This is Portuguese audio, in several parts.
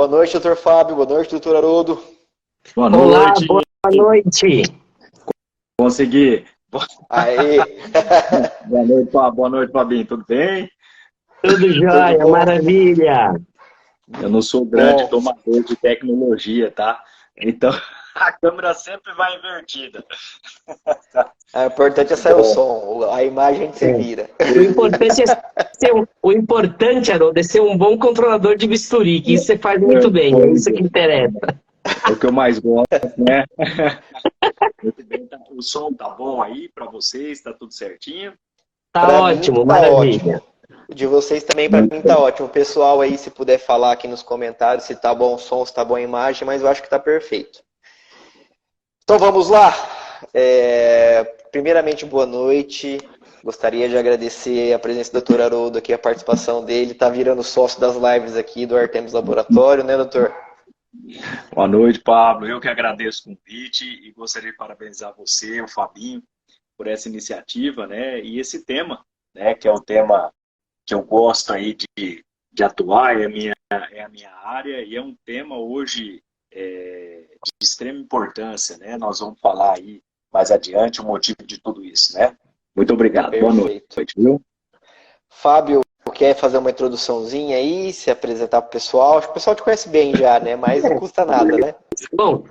Boa noite, doutor Fábio. Boa noite, doutor Haroldo. Boa Olá, noite. boa noite. Consegui. Aê! Boa noite, Fabinho. Tudo bem? Tudo Tudo jóia, bom? maravilha. Eu não sou grande Bom, tomador de tecnologia, tá? Então, a câmera sempre vai invertida. o importante é sair o Bom, som, a imagem que É. se vira. O importante, Haroldo, é ser um bom controlador de bisturi, que isso você faz muito bem, é isso que interessa. é o que eu mais gosto, né? Muito bem, o som tá bom aí para vocês? Tá tudo certinho? Tá Para mim ótimo, tá maravilha. ótimo. De vocês também, para Muito mim tá bem. ótimo. O pessoal aí, se puder falar aqui nos comentários se tá bom o som, se tá boa a imagem, mas eu acho que tá perfeito. Então vamos lá. Primeiramente, boa noite. Gostaria de agradecer a presença do Dr. Haroldo aqui, a participação dele. Está virando sócio das lives aqui do Artemis Laboratório, né, doutor? Boa noite, Pablo. Eu que agradeço o convite e gostaria de parabenizar você, o Fabinho, por essa iniciativa, né? E esse tema, né? Que é o tema que eu gosto aí de atuar, é a minha área e é um tema hoje de extrema importância, né? Nós vamos falar aí mais adiante o motivo de tudo isso, né? Muito obrigado. Boa Perfeito. noite, viu? Fábio, quer fazer uma introduçãozinha aí, se apresentar para o pessoal? Acho que o pessoal te conhece bem já, né? Mas não custa nada, né? Bom,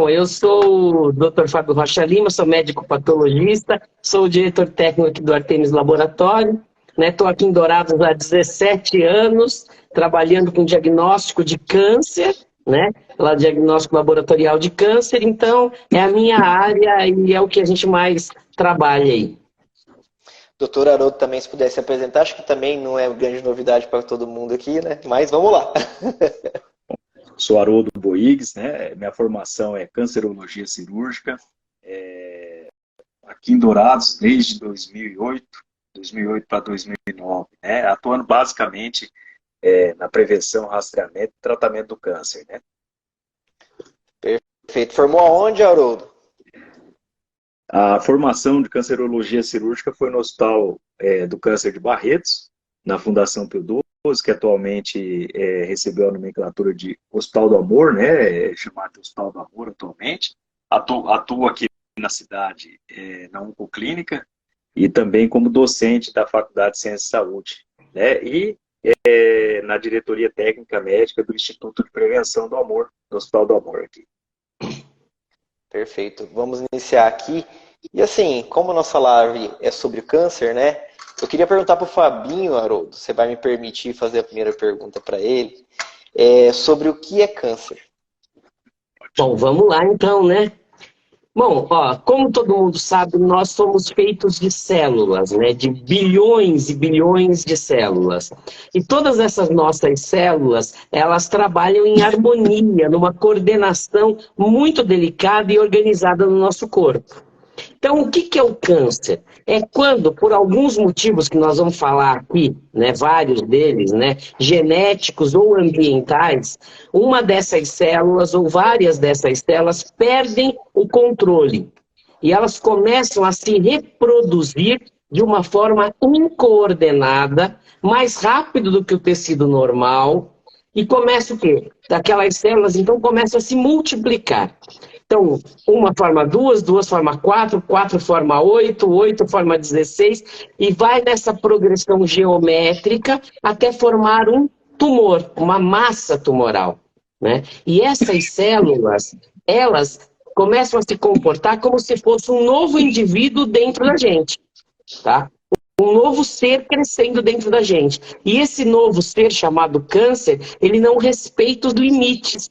eu sou o Dr. Fábio Rocha Lima, sou médico patologista, sou o diretor técnico aqui do Artemis Laboratório, né? Estou aqui em Dourados há 17 anos, trabalhando com diagnóstico de câncer, né? Lá, diagnóstico laboratorial de câncer, então é a minha área e é o que a gente mais trabalha aí. Doutor Haroldo também, se pudesse apresentar, acho que também não é grande novidade para todo mundo aqui, né? Mas vamos lá. Sou Haroldo Boigues, né? Minha formação é cancerologia cirúrgica, aqui em Dourados desde 2008 para 2009, né? Atuando basicamente na prevenção, rastreamento e tratamento do câncer, né? Perfeito. Formou aonde, Haroldo? A formação de cancerologia cirúrgica foi no Hospital do Câncer de Barretos, na Fundação Pio XII, que atualmente recebeu a nomenclatura de Hospital do Amor, né? Chamado de Hospital do Amor atualmente. Atuo aqui na cidade, na Oncoclínica, e também como docente da Faculdade de Ciência e Saúde, né? E na diretoria técnica médica do Instituto de Prevenção do Amor, do Hospital do Amor aqui. Perfeito. Vamos iniciar aqui. E assim, como a nossa live é sobre câncer, né? Eu queria perguntar para o Fabinho, Haroldo, você vai me permitir fazer a primeira pergunta para ele, sobre o que é câncer. Bom, vamos lá então, né? Bom, ó, como todo mundo sabe, nós somos feitos de células, né? De bilhões e bilhões de células. E todas essas nossas células, elas trabalham em harmonia, numa coordenação muito delicada e organizada no nosso corpo. Então, o que é o câncer? É quando, por alguns motivos que nós vamos falar aqui, né, vários deles, né, genéticos ou ambientais, uma dessas células ou várias dessas células perdem o controle. E elas começam a se reproduzir de uma forma incoordenada, mais rápido do que o tecido normal, e começa o quê? Aquelas células, então, começam a se multiplicar. Então, uma forma 2, 2 forma 4, 4 forma 8, 8 forma 16, e vai nessa progressão geométrica até formar um tumor, uma massa tumoral, né? E essas células, elas começam a se comportar como se fosse um novo indivíduo dentro da gente, tá? Um novo ser crescendo dentro da gente. E esse novo ser chamado câncer, ele não respeita os limites.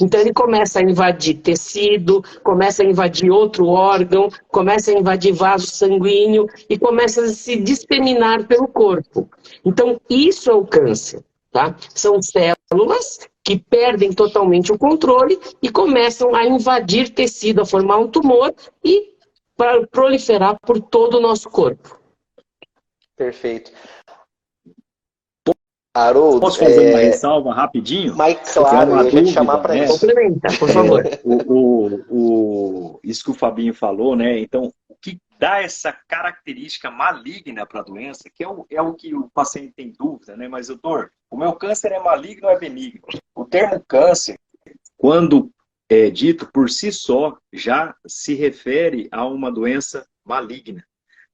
Então ele começa a invadir tecido, começa a invadir outro órgão, começa a invadir vaso sanguíneo e começa a se disseminar pelo corpo. Então isso é o câncer, tá? São células que perdem totalmente o controle e começam a invadir tecido, a formar um tumor e proliferar por todo o nosso corpo. Perfeito. Haroldo, Posso fazer uma ressalva rapidinho? mas Porque é claro, uma eu ia te chamar dúvida, para né? isso. Complementa, por favor. Isso que o Fabinho falou, né? Então, o que dá essa característica maligna para a doença, que é o que o paciente tem dúvida, né? Mas, doutor, o meu câncer é maligno ou é benigno? O termo câncer, quando é dito por si só, já se refere a uma doença maligna,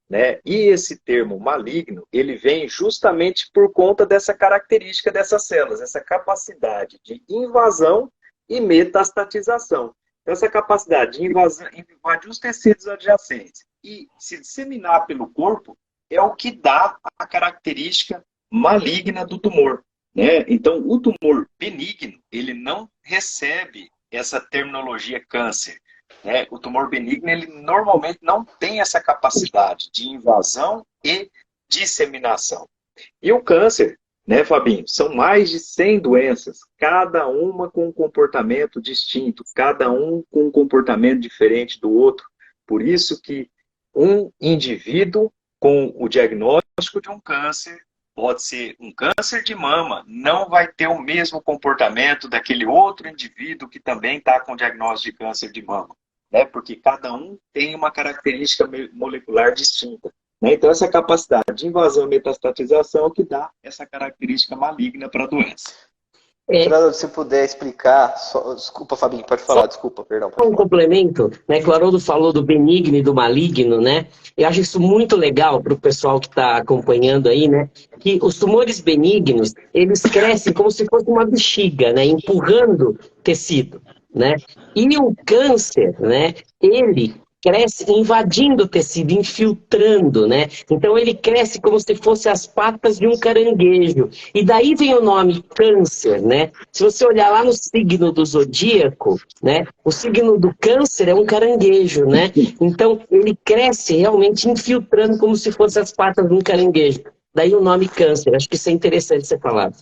né? E esse termo maligno, ele vem justamente por conta dessa característica dessas células, essa capacidade de invasão e metastatização. Então, essa capacidade de invadir os tecidos adjacentes e se disseminar pelo corpo é o que dá a característica maligna do tumor, né? Então, o tumor benigno, ele não recebe essa terminologia câncer, né? O tumor benigno, ele normalmente não tem essa capacidade de invasão e disseminação. E o câncer, né, Fabinho, são mais de 100 doenças, cada uma com um comportamento distinto, cada um com um comportamento diferente do outro. Por isso que um indivíduo com o diagnóstico de um câncer, pode ser um câncer de mama, não vai ter o mesmo comportamento daquele outro indivíduo que também está com diagnóstico de câncer de mama, né? Porque cada um tem uma característica molecular distinta, né? Então, essa capacidade de invasão e metastatização é o que dá essa característica maligna para a doença. Se puder explicar, desculpa, Fabinho, pode falar, desculpa, perdão. Um complemento, né? Que o Haroldo falou do benigno e do maligno, né? Eu acho isso muito legal para o pessoal que está acompanhando aí, né? Que os tumores benignos, eles crescem como se fosse uma bexiga, né? Empurrando tecido, né? E o câncer, né? Ele cresce invadindo o tecido, infiltrando, né? Então ele cresce como se fosse as patas de um caranguejo. E daí vem o nome câncer, né? Se você olhar lá no signo do zodíaco, né? O signo do câncer é um caranguejo, né? Então ele cresce realmente infiltrando como se fosse as patas de um caranguejo. Daí o nome câncer. Acho que isso é interessante ser falado.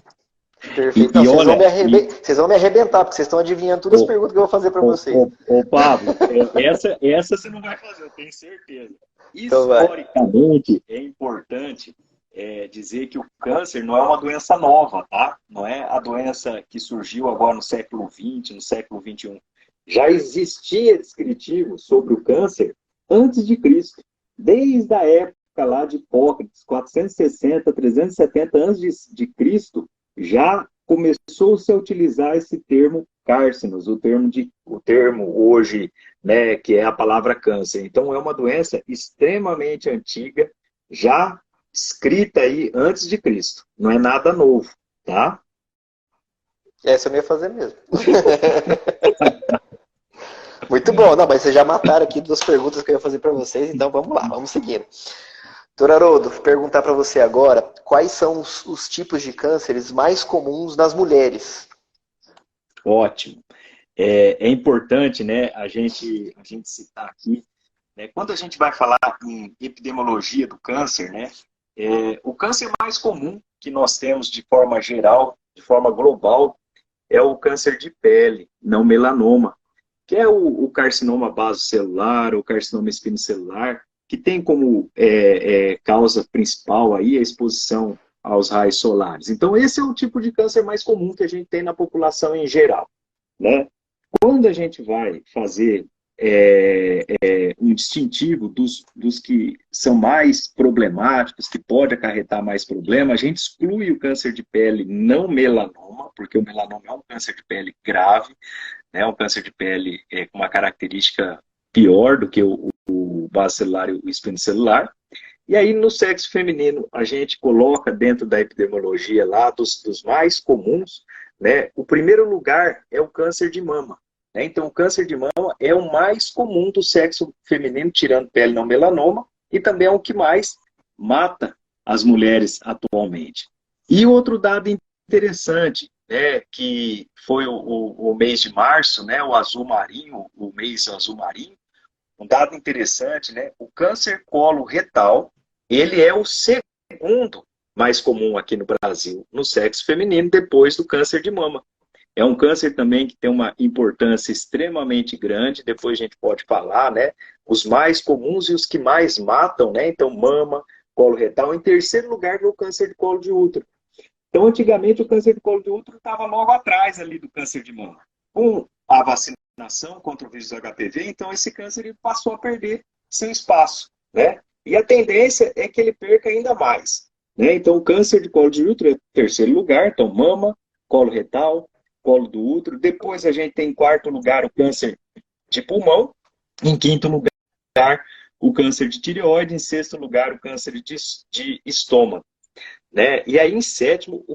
Perfeito. Então, vocês vão me arrebentar, porque vocês estão adivinhando todas as perguntas que eu vou fazer para vocês. Ô, Pablo, essa você não vai fazer, eu tenho certeza. Historicamente, é importante dizer que o câncer não é uma doença nova, tá? Não é a doença que surgiu agora no século XX, no século XXI. Já existia descritivo sobre o câncer antes de Cristo, desde a época lá de Hipócrates, 460, 370 antes de Cristo, já começou-se a utilizar esse termo cárcinos, o termo hoje, né, que é a palavra câncer. Então, é uma doença extremamente antiga, já escrita aí antes de Cristo. Não é nada novo, tá? Essa eu não ia fazer mesmo. Muito bom. Não, mas vocês já mataram aqui duas perguntas que eu ia fazer para vocês, então vamos lá, vamos seguindo. Doutor Haroldo, vou perguntar para você agora, quais são os tipos de cânceres mais comuns nas mulheres? Ótimo. É importante, né, a gente citar aqui, né, quando a gente vai falar em epidemiologia do câncer, né, o câncer mais comum que nós temos de forma geral, de forma global, é o câncer de pele, não melanoma, que é o carcinoma basocelular, o carcinoma espinocelular, que tem como causa principal aí a exposição aos raios solares. Então, esse é o tipo de câncer mais comum que a gente tem na população em geral, né? Quando a gente vai fazer um distintivo dos que são mais problemáticos, que pode acarretar mais problema, a gente exclui o câncer de pele não melanoma, porque o melanoma é um câncer de pele grave, né? Um câncer de pele com uma característica pior do que o basocelular e o espinocelular. E aí, no sexo feminino, a gente coloca dentro da epidemiologia lá, dos mais comuns, né? O primeiro lugar é o câncer de mama, né? Então, o câncer de mama é o mais comum do sexo feminino, tirando pele não melanoma, e também é o que mais mata as mulheres atualmente. E outro dado interessante, né, que foi o mês de março, né, o azul marinho, o mês azul marinho, um dado interessante, né, o câncer coloretal, ele é o segundo mais comum aqui no Brasil, no sexo feminino, depois do câncer de mama. É um câncer também que tem uma importância extremamente grande, depois a gente pode falar, né, os mais comuns e os que mais matam, né, então mama, coloretal. Em terceiro lugar, é o câncer de colo de útero. Então, antigamente, o câncer de colo de útero estava logo atrás ali do câncer de mama. Com a vacinação contra o vírus HPV, então esse câncer ele passou a perder seu espaço, né? E a tendência é que ele perca ainda mais. né? Então, o câncer de colo de útero é em terceiro lugar, então mama, colo retal, colo do útero. Depois a gente tem em quarto lugar o câncer de pulmão, em quinto lugar o câncer de tireoide, em sexto lugar o câncer de estômago, né? E aí em sétimo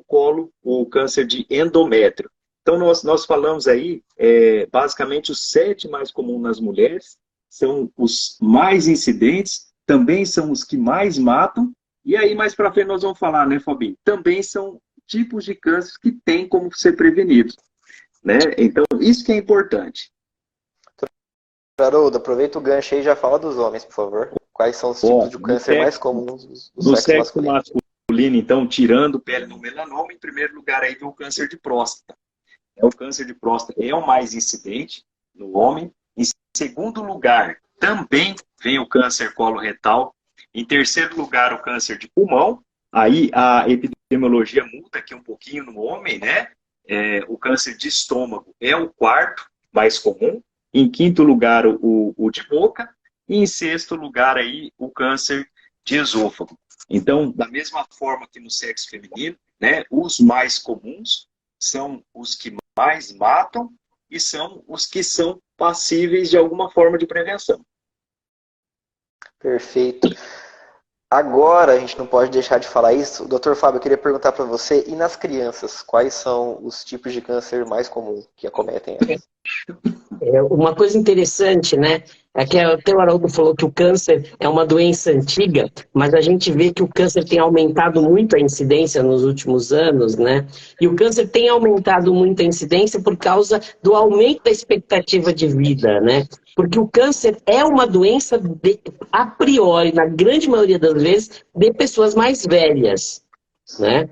o câncer de endométrio. Então nós falamos aí, basicamente os 7 mais comuns nas mulheres, são os mais incidentes, também são os que mais matam, e aí mais para frente nós vamos falar, né, Fabinho? Também são tipos de câncer que têm como ser prevenidos, né? Então isso que é importante. Haroldo, aproveita o gancho aí e já fala dos homens, por favor. Quais são os tipos de câncer mais comuns do sexo masculino? Então, tirando pele no melanoma, em primeiro lugar aí vem o câncer de próstata. O câncer de próstata é o mais incidente no homem. Em segundo lugar, também vem o câncer coloretal. Em terceiro lugar, o câncer de pulmão. Aí a epidemiologia muda aqui um pouquinho no homem, né? O câncer de estômago é o quarto mais comum. Em quinto lugar, o de boca. E em sexto lugar, aí, o câncer de esôfago. Então, da mesma forma que no sexo feminino, né, os mais comuns são os que mais matam e são os que são passíveis de alguma forma de prevenção. Perfeito. Agora, a gente não pode deixar de falar isso. Doutor Fábio, eu queria perguntar para você, e nas crianças, quais são os tipos de câncer mais comuns que acometem elas? Uma coisa interessante, né? É que até o Haroldo falou que o câncer é uma doença antiga, mas a gente vê que o câncer tem aumentado muito a incidência nos últimos anos, né? E o câncer tem aumentado muito a incidência por causa do aumento da expectativa de vida, né? Porque o câncer é uma doença, a priori, na grande maioria das vezes, de pessoas mais velhas, né?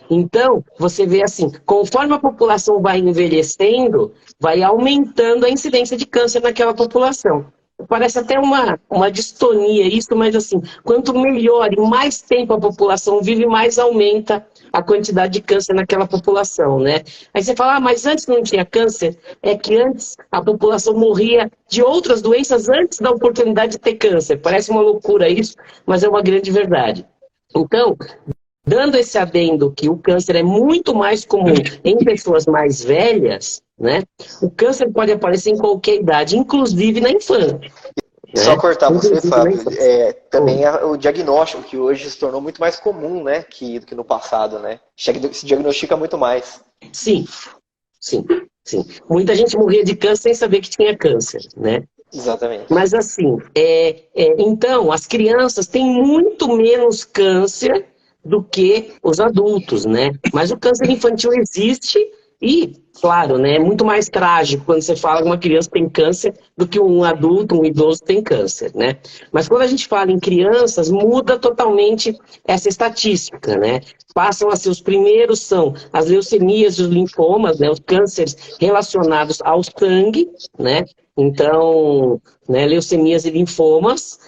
Então, você vê assim, conforme a população vai envelhecendo, vai aumentando a incidência de câncer naquela população. Parece até uma distonia isso, mas assim, quanto melhor e mais tempo a população vive, mais aumenta a quantidade de câncer naquela população, né? Aí você fala, mas antes não tinha câncer? É que antes a população morria de outras doenças antes da oportunidade de ter câncer. Parece uma loucura isso, mas é uma grande verdade. Então, dando esse adendo que o câncer é muito mais comum em pessoas mais velhas, né? O câncer pode aparecer em qualquer idade, inclusive na infância. Só cortar você, Fábio, também o diagnóstico, que hoje se tornou muito mais comum, né, do que no passado, né? Se diagnostica muito mais. Sim. Muita gente morria de câncer sem saber que tinha câncer, né? Exatamente. Mas assim, então, as crianças têm muito menos câncer do que os adultos, né? Mas o câncer infantil existe e, claro, né, é muito mais trágico quando você fala que uma criança tem câncer do que um adulto, um idoso tem câncer, né? Mas quando a gente fala em crianças, muda totalmente essa estatística, né? Passam a ser os primeiros são as leucemias e os linfomas, né, os cânceres relacionados ao sangue, né? Então, né, leucemias e linfomas.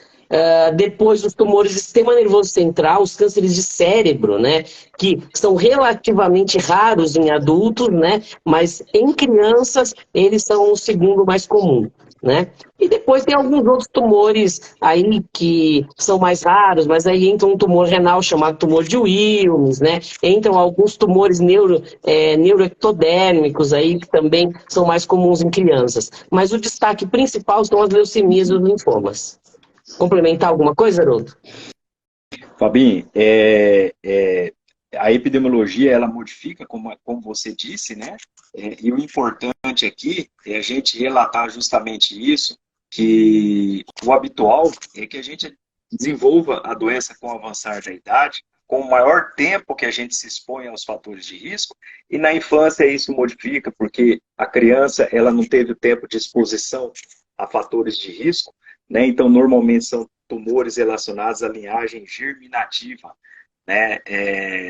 Depois os tumores do sistema nervoso central, os cânceres de cérebro, né, que são relativamente raros em adultos, né, mas em crianças eles são o segundo mais comum, né. E depois tem alguns outros tumores aí que são mais raros, mas aí entra um tumor renal chamado tumor de Wilms, né, entram alguns tumores neuroectodérmicos aí que também são mais comuns em crianças. Mas o destaque principal são as leucemias e os linfomas. Complementar alguma coisa, Haroldo? Fabinho, a epidemiologia ela modifica, como você disse, né? E o importante aqui é a gente relatar justamente isso, que o habitual é que a gente desenvolva a doença com o avançar da idade, com o maior tempo que a gente se expõe aos fatores de risco, e na infância isso modifica, porque a criança ela não teve o tempo de exposição a fatores de risco, né? Então, normalmente são tumores relacionados à linhagem germinativa, né?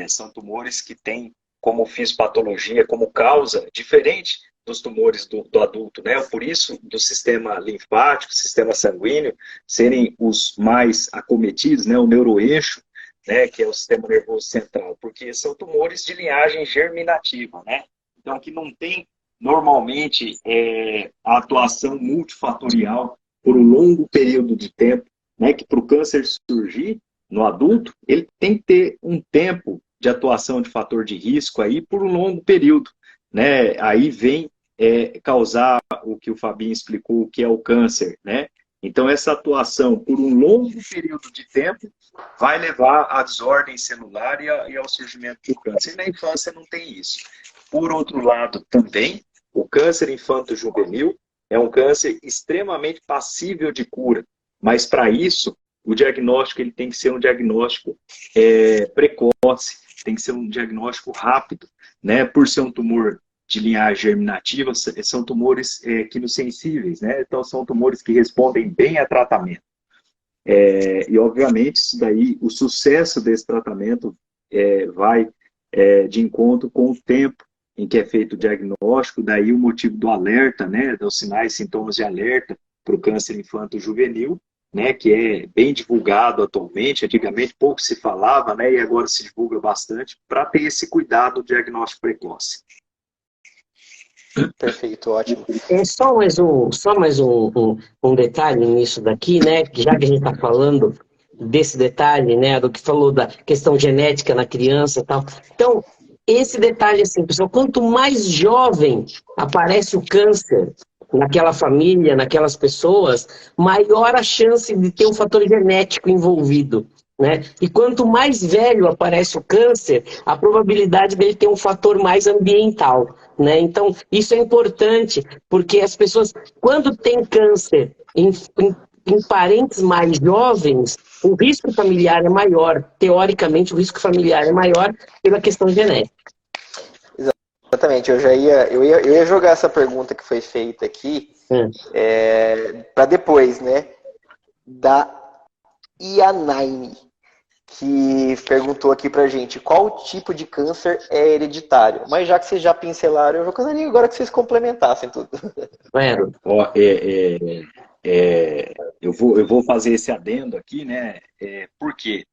São tumores que têm como fisiopatologia, como causa, diferente dos tumores do adulto, né? Por isso, do sistema linfático, sistema sanguíneo, serem os mais acometidos, né? O neuroeixo, né? Que é o sistema nervoso central, porque são tumores de linhagem germinativa, né? Então, que não tem, normalmente, a atuação multifatorial por um longo período de tempo, né, que para o câncer surgir, no adulto, ele tem que ter um tempo de atuação de fator de risco aí por um longo período, né? Aí vem causar o que o Fabinho explicou, o que é o câncer, né? Então, essa atuação por um longo período de tempo vai levar à desordem celular e ao surgimento do câncer. E na infância não tem isso. Por outro lado, também, o câncer infanto-juvenil é um câncer extremamente passível de cura, mas para isso, o diagnóstico ele tem que ser um diagnóstico precoce, tem que ser um diagnóstico rápido, né? Por ser um tumor de linhagem germinativa, são tumores quimiosensíveis, né? Então, são tumores que respondem bem a tratamento. E, obviamente, isso daí, o sucesso desse tratamento vai de encontro com o tempo em que é feito o diagnóstico, daí o motivo do alerta, né? Dos sinais e sintomas de alerta para o câncer infanto-juvenil, né, que é bem divulgado atualmente. Antigamente pouco se falava, né, e agora se divulga bastante, para ter esse cuidado do diagnóstico precoce. Perfeito, ótimo. Só mais um detalhe nisso daqui, né? Já que a gente está falando desse detalhe, né? Do que falou da questão genética na criança e tal. Então, esse detalhe, assim, pessoal, quanto mais jovem aparece o câncer naquela família, naquelas pessoas, maior a chance de ter um fator genético envolvido, né? E quanto mais velho aparece o câncer, a probabilidade dele ter um fator mais ambiental, né? Então, isso é importante, porque as pessoas, quando tem câncer em parentes mais jovens, o risco familiar é maior. Teoricamente, o risco familiar é maior pela questão genética. Exatamente, eu ia jogar essa pergunta que foi feita aqui para depois, né? Da Ianaine, que perguntou aqui pra gente qual tipo de câncer é hereditário. Mas já que vocês já pincelaram, eu gostaria agora que vocês complementassem tudo. Ó, eu vou fazer esse adendo aqui, né? Porque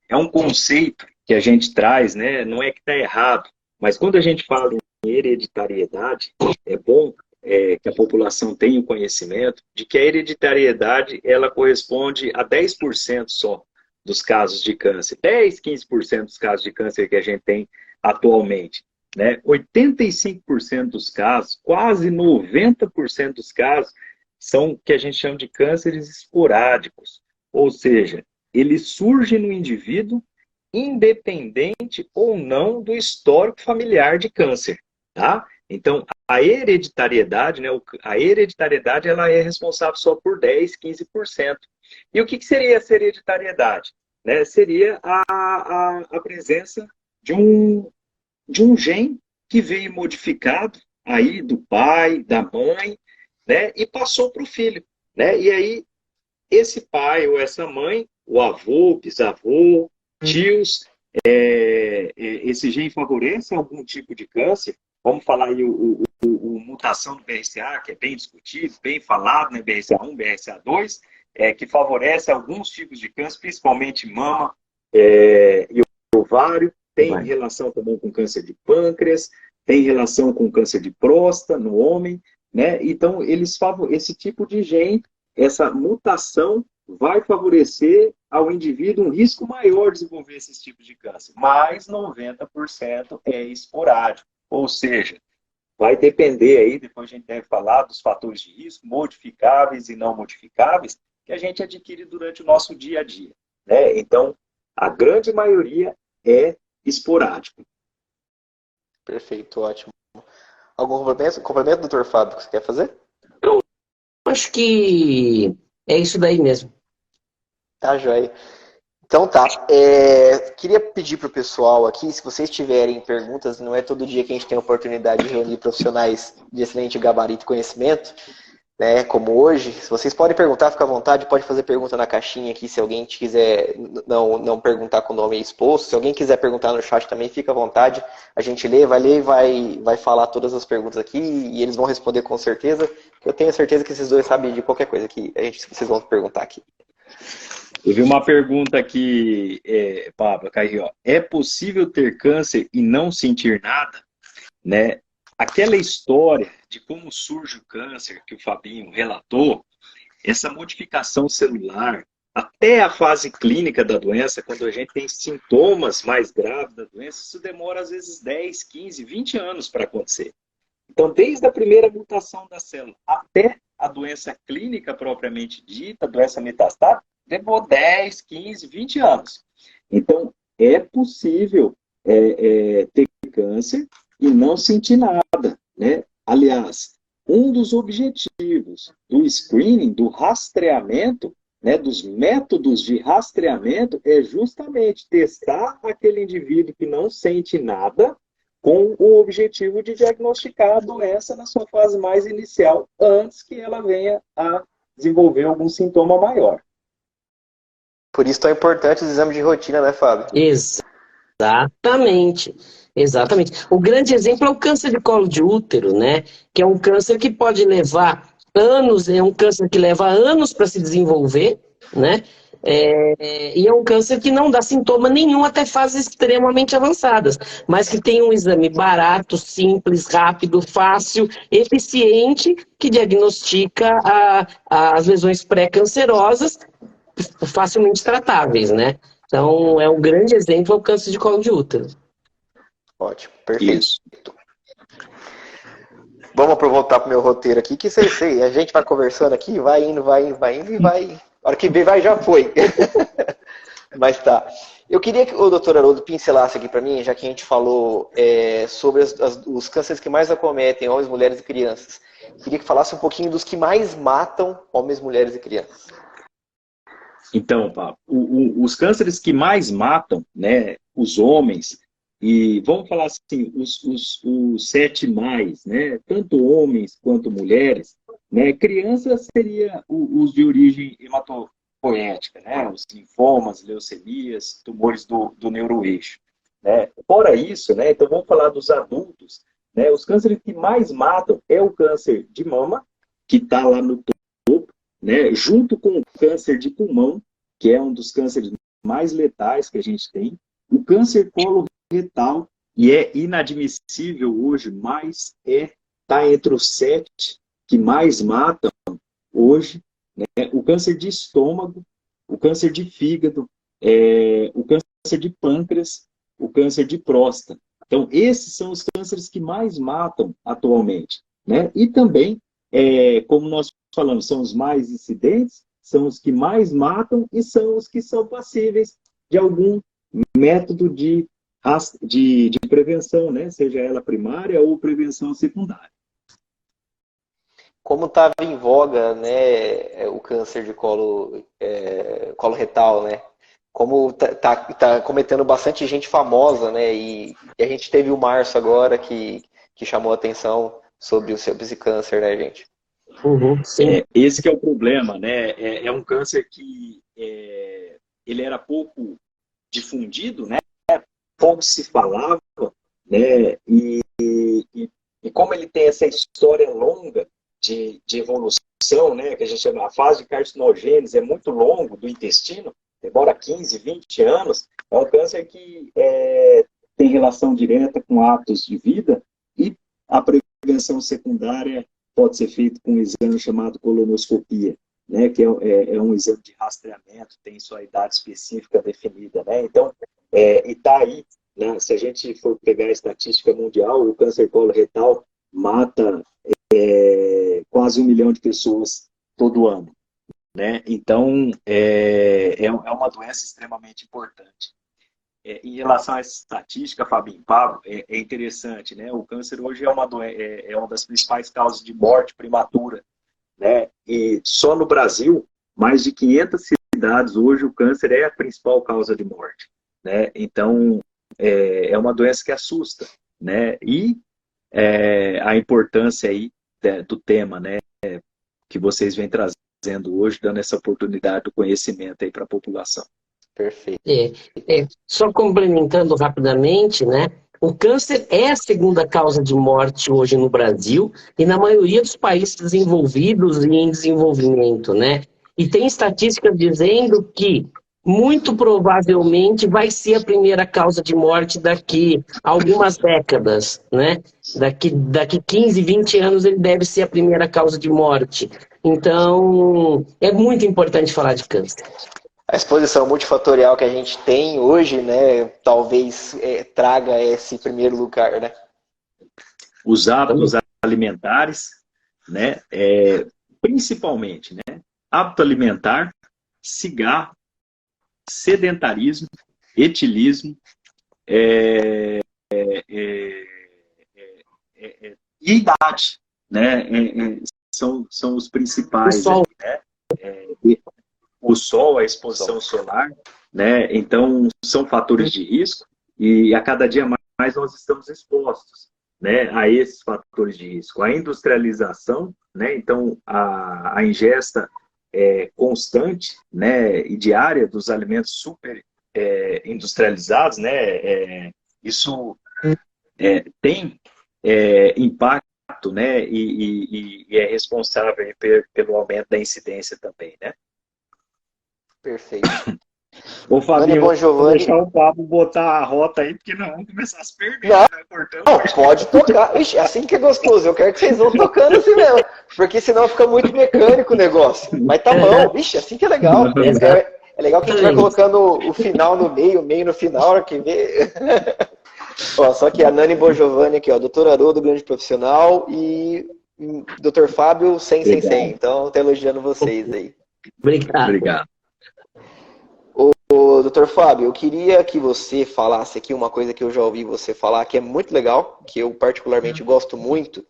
é um conceito que a gente traz, né? Não é que está errado, mas quando a gente fala em hereditariedade, é bom que a população tenha o conhecimento de que a hereditariedade ela corresponde a 10% só dos casos de câncer. 10, 15% dos casos de câncer que a gente tem atualmente. Né? 85% dos casos, quase 90% dos casos, são o que a gente chama de cânceres esporádicos. Ou seja, ele surge no indivíduo independente ou não do histórico familiar de câncer. Tá? Então, a hereditariedade, né, a hereditariedade ela é responsável só por 10, 15%. E o que seria essa hereditariedade? Né? Seria a presença de um gene que veio modificado aí do pai, da mãe, né, e passou para o filho. Né? E aí, esse pai ou essa mãe, o avô, bisavô, tios, esse gene favorece algum tipo de câncer. Vamos falar aí o mutação do BRCA, que é bem discutido, bem falado, né? BRCA1, BRCA2, que favorece alguns tipos de câncer, principalmente mama e ovário. Tem relação também com câncer de pâncreas, tem relação com câncer de próstata no homem, né? Então, esse tipo de gene, essa mutação vai favorecer ao indivíduo um risco maior de desenvolver esses tipos de câncer. Mas 90% é esporádico. Ou seja, vai depender aí, depois a gente deve falar dos fatores de risco, modificáveis e não modificáveis, que a gente adquire durante o nosso dia a dia. Né? Então, a grande maioria é esporádico. Perfeito, ótimo. Algum complemento, doutor Fábio, que você quer fazer? Eu acho que é isso daí mesmo. Tá, joia. Então tá, queria pedir para o pessoal aqui, se vocês tiverem perguntas, não é todo dia que a gente tem a oportunidade de reunir profissionais de excelente gabarito e conhecimento, né, como hoje. Se vocês podem perguntar, fica à vontade, pode fazer pergunta na caixinha aqui, se alguém quiser não perguntar com o nome exposto. Se alguém quiser perguntar no chat também, fica à vontade, a gente lê e vai falar todas as perguntas aqui e eles vão responder com certeza. Eu tenho certeza que esses dois sabem de qualquer coisa que vocês vão perguntar aqui. Eu vi uma pergunta aqui, Pablo, Caio, é possível ter câncer e não sentir nada? Né? Aquela história de como surge o câncer que o Fabinho relatou, essa modificação celular até a fase clínica da doença, quando a gente tem sintomas mais graves da doença, isso demora às vezes 10, 15, 20 anos para acontecer. Então, desde a primeira mutação da célula até a doença clínica propriamente dita, a doença metastática, demorou 10, 15, 20 anos. Então, é possível ter câncer e não sentir nada, né? Aliás, um dos objetivos do screening, do rastreamento, né, dos métodos de rastreamento, é justamente testar aquele indivíduo que não sente nada com o objetivo de diagnosticar a doença na sua fase mais inicial, antes que ela venha a desenvolver algum sintoma maior. Por isso tão importante os exames de rotina, né, Fábio? Exatamente. Exatamente. O grande exemplo é o câncer de colo de útero, né? Que é um câncer que pode levar anos, é um câncer que leva anos para se desenvolver, né? E é um câncer que não dá sintoma nenhum até fases extremamente avançadas, mas que tem um exame barato, simples, rápido, fácil, eficiente, que diagnostica as lesões pré-cancerosas facilmente tratáveis, né? Então, é um grande exemplo o câncer de colo de útero. Ótimo, perfeito. Isso. Vamos voltar para o meu roteiro aqui, que sei, a gente vai conversando aqui, vai indo e vai. A hora que vê, vai, já foi. Mas tá. Eu queria que o doutor Haroldo pincelasse aqui para mim, já que a gente falou sobre os cânceres que mais acometem homens, mulheres e crianças. Queria que falasse um pouquinho dos que mais matam homens, mulheres e crianças. Então, Pablo, os cânceres que mais matam, né, os homens, e vamos falar assim, os 7 mais, né, tanto homens quanto mulheres, né, crianças seria os de origem hematopoética, né, os linfomas, leucemias, tumores do neuroeixo. Né. Fora isso, né, então vamos falar dos adultos, né, os cânceres que mais matam é o câncer de mama, que está lá no topo, né, junto com o câncer de pulmão, que é um dos cânceres mais letais que a gente tem, o câncer coloretal, e é inadmissível hoje, mas está entre os 7 que mais matam hoje, né, o câncer de estômago, o câncer de fígado, o câncer de pâncreas, o câncer de próstata. Então, esses são os cânceres que mais matam atualmente, né? E também, como nós falamos, são os mais incidentes, são os que mais matam e são os que são passíveis de algum método de prevenção, né? Seja ela primária ou prevenção secundária. Como estava em voga, né, o câncer de colo retal, né? Como tá cometendo bastante gente famosa, né? E a gente teve o Março agora que chamou a atenção sobre esse câncer, né, gente? Uhum, esse que é o problema, né? É um câncer que ele era pouco difundido, né? Pouco se falava, né? E como ele tem essa história longa de evolução, né? Que a gente chama a fase de carcinogênese, é muito longo do intestino, demora 15, 20 anos. É um câncer que tem relação direta com hábitos de vida e a prevenção secundária pode ser feito com um exame chamado colonoscopia, né, que é um exame de rastreamento, tem sua idade específica definida, né? Então, e está aí, né, se a gente for pegar a estatística mundial, o câncer coloretal mata quase 1 milhão de pessoas todo ano, né? Então, é uma doença extremamente importante. Em relação a essa estatística, Fabinho, Pablo, é interessante, né? O câncer hoje é uma das principais causas de morte prematura, né? E só no Brasil, mais de 500 cidades, hoje o câncer é a principal causa de morte, né? Então, é uma doença que assusta, né? E a importância aí do tema, né? Que vocês vêm trazendo hoje, dando essa oportunidade do conhecimento aí para a população. Perfeito. Só complementando rapidamente, né? O câncer é a segunda causa de morte hoje no Brasil e na maioria dos países desenvolvidos e em desenvolvimento, né? E tem estatísticas dizendo que muito provavelmente vai ser a primeira causa de morte daqui a algumas décadas, né? Daqui 15, 20 anos ele deve ser a primeira causa de morte. Então, é muito importante falar de câncer. A exposição multifatorial que a gente tem hoje, né, talvez traga esse primeiro lugar, né? Os hábitos alimentares, né, principalmente, né, hábito alimentar, cigarro, sedentarismo, etilismo, e idade, né, são os principais, aí, né? O sol, a exposição solar, né? Então, são fatores de risco e a cada dia mais nós estamos expostos, né, a esses fatores de risco. A industrialização, né? Então, a ingesta constante, né, e diária dos alimentos super industrializados, né? Isso tem impacto, né? E é responsável pelo aumento da incidência também, né? Perfeito. Ô, Fabinho, Bon vou deixar o Pablo botar a rota aí, porque não vamos começar a se perder. Não, né? não, pode tocar. Ixi, assim que é gostoso. Eu quero que vocês vão tocando assim mesmo. Porque senão fica muito mecânico o negócio. Mas tá bom. Ixi, assim que é legal. É legal que a gente vai colocando o final no meio, o meio no final, hora que vê. Ó, só que a Nani Bongiovanni aqui, ó, doutor Haroldo, grande profissional, e doutor Fábio, 100. Então, tá elogiando vocês aí. Obrigado. Ô, doutor Fábio, eu queria que você falasse aqui uma coisa que eu já ouvi você falar, que é muito legal, que eu particularmente gosto muito,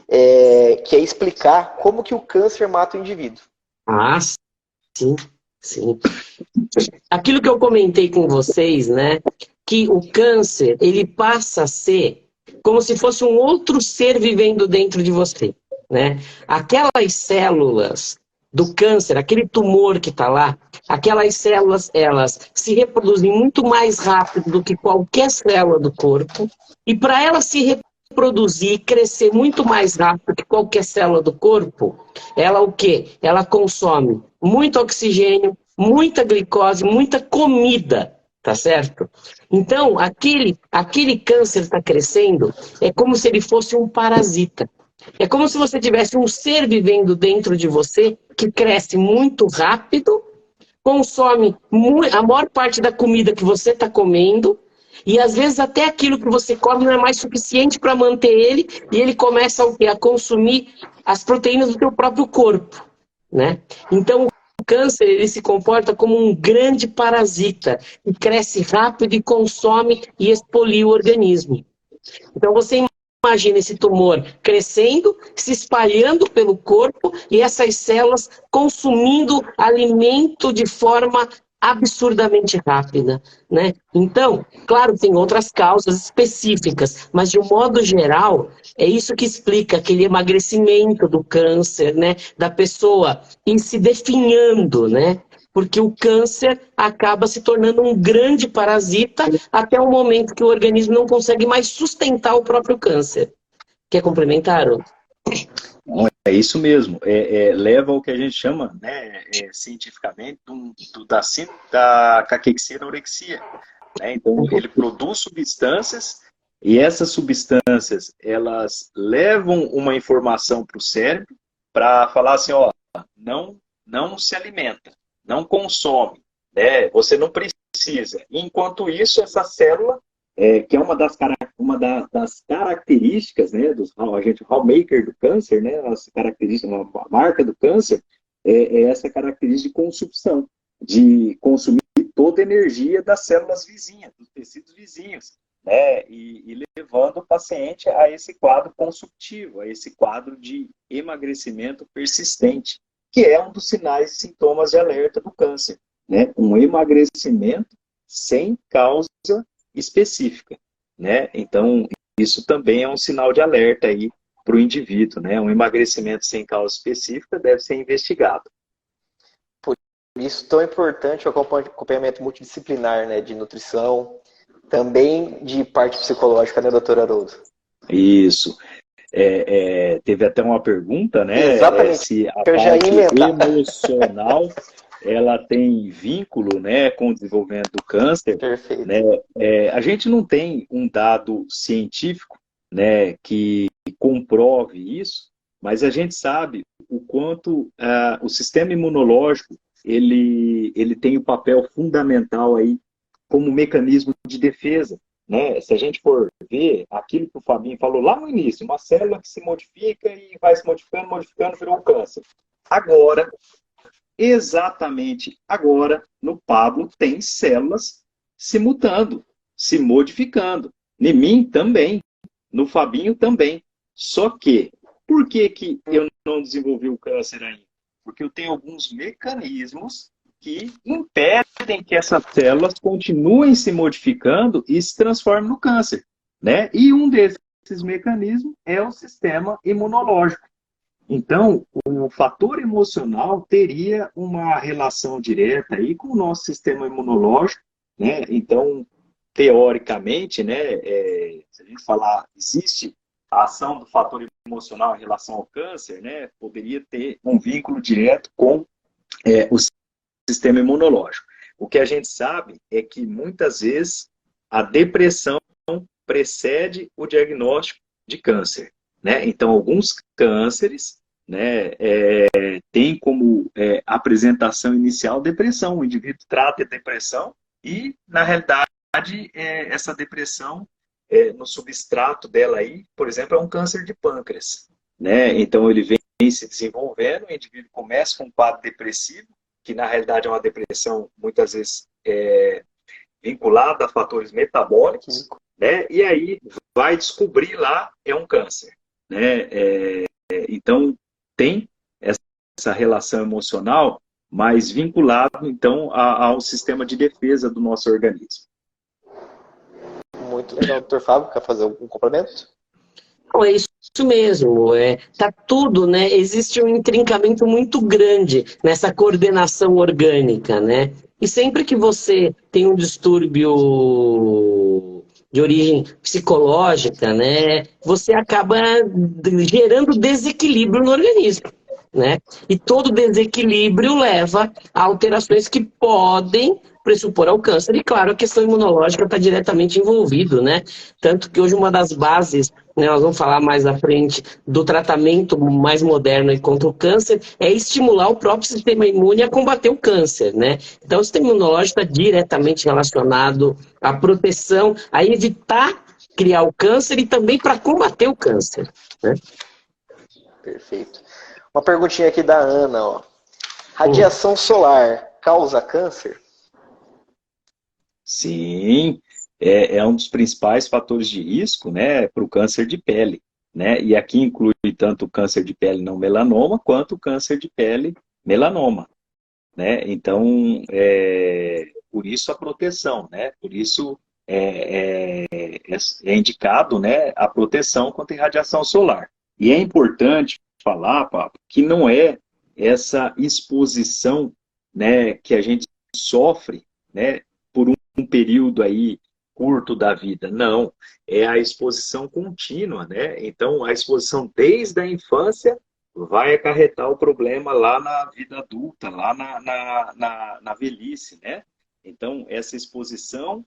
que é explicar como que o câncer mata o indivíduo. Ah, sim. Aquilo que eu comentei com vocês, né, que o câncer, ele passa a ser como se fosse um outro ser vivendo dentro de você, né? Aquelas células do câncer, aquele tumor que está lá, aquelas células, elas se reproduzem muito mais rápido do que qualquer célula do corpo, e para ela se reproduzir e crescer muito mais rápido que qualquer célula do corpo, ela o quê? Ela consome muito oxigênio, muita glicose, muita comida, tá certo? Então, aquele câncer está crescendo, é como se ele fosse um parasita. É como se você tivesse um ser vivendo dentro de você que cresce muito rápido, consome a maior parte da comida que você está comendo, e às vezes até aquilo que você come não é mais suficiente para manter ele, e ele começa a consumir as proteínas do seu próprio corpo, né? Então, o câncer, ele se comporta como um grande parasita, que cresce rápido e consome e expolia o organismo. Então, você imagina esse tumor crescendo, se espalhando pelo corpo e essas células consumindo alimento de forma absurdamente rápida, né? Então, claro, tem outras causas específicas, mas de um modo geral, é isso que explica aquele emagrecimento do câncer, né? Da pessoa ir se definhando, né? Porque o câncer acaba se tornando um grande parasita até o momento que o organismo não consegue mais sustentar o próprio câncer. Quer complementar? É isso mesmo. Leva ao que a gente chama, né, cientificamente, da caquexia-anorexia. Né? Então, ele produz substâncias e essas substâncias, elas levam uma informação para o cérebro para falar assim, ó, não se alimenta. Não consome, né? Você não precisa. Enquanto isso, essa célula, que é uma das características, né, dos agente hallmaker do câncer, né, as características, uma marca do câncer, é essa característica de consumpção, de consumir toda a energia das células vizinhas, dos tecidos vizinhos, né, e levando o paciente a esse quadro consumptivo, a esse quadro de emagrecimento persistente, que é um dos sinais e sintomas de alerta do câncer, né? Um emagrecimento sem causa específica, né? Então, isso também é um sinal de alerta aí para o indivíduo, né? Um emagrecimento sem causa específica deve ser investigado. Por isso, tão importante o acompanhamento multidisciplinar, né? De nutrição, também de parte psicológica, né, doutor Haroldo? Isso. Teve até uma pergunta, né? Exatamente. Se a parte emocional ela tem vínculo, né, com o desenvolvimento do câncer. Perfeito. Né? A gente não tem um dado científico, né, que comprove isso, mas a gente sabe o quanto o sistema imunológico ele tem o papel fundamental aí como mecanismo de defesa, né? Se a gente for ver aquilo que o Fabinho falou lá no início, uma célula que se modifica e vai se modificando, modificando, virou um câncer. Agora, exatamente agora, no Pablo tem células se mutando, se modificando. Em mim também, no Fabinho também. Só que, por que eu não desenvolvi o câncer ainda? Porque eu tenho alguns mecanismos que impedem que essas células continuem se modificando e se transformem no câncer, né? E um desses mecanismos é o sistema imunológico. Então, o fator emocional teria uma relação direta aí com o nosso sistema imunológico, né? Então, teoricamente, né, se a gente falar, existe a ação do fator emocional em relação ao câncer, né, poderia ter um vínculo direto com o sistema imunológico. O que a gente sabe é que muitas vezes a depressão precede o diagnóstico de câncer, né? Então, alguns cânceres, né, tem como apresentação inicial depressão. O indivíduo trata a depressão e, na realidade, essa depressão, no substrato dela aí, por exemplo, é um câncer de pâncreas, né? Então, ele vem se desenvolvendo, o indivíduo começa com um quadro depressivo, que na realidade é uma depressão muitas vezes vinculada a fatores metabólicos, né? E aí vai descobrir lá, é um câncer, né? Então, tem essa relação emocional, mas vinculado, então, ao sistema de defesa do nosso organismo. Muito legal. Dr. Fábio, quer fazer algum complemento? Não, é isso mesmo. Tá tudo, né? Existe um intrincamento muito grande nessa coordenação orgânica, né? E sempre que você tem um distúrbio de origem psicológica, né? Você acaba gerando desequilíbrio no organismo, né? E todo desequilíbrio leva a alterações que podem pressupor ao câncer. E claro, a questão imunológica está diretamente envolvida, né? Tanto que hoje uma das bases, né, nós vamos falar mais à frente, do tratamento mais moderno contra o câncer é estimular o próprio sistema imune a combater o câncer, né? Então o sistema imunológico está diretamente relacionado à proteção, a evitar criar o câncer e também para combater o câncer, né? Perfeito. Uma perguntinha aqui da Ana, ó. Radiação solar causa câncer? Sim, é um dos principais fatores de risco, né, para o câncer de pele, né? E aqui inclui tanto o câncer de pele não melanoma quanto o câncer de pele melanoma, né? Então, por isso a proteção, né? Por isso é indicado, né, a proteção contra a radiação solar. E é importante falar, Pablo, que não é essa exposição, né, que a gente sofre, né, por um período aí curto da vida. Não, é a exposição contínua, né? Então, a exposição desde a infância vai acarretar o problema lá na vida adulta, lá na velhice, né? Então, essa exposição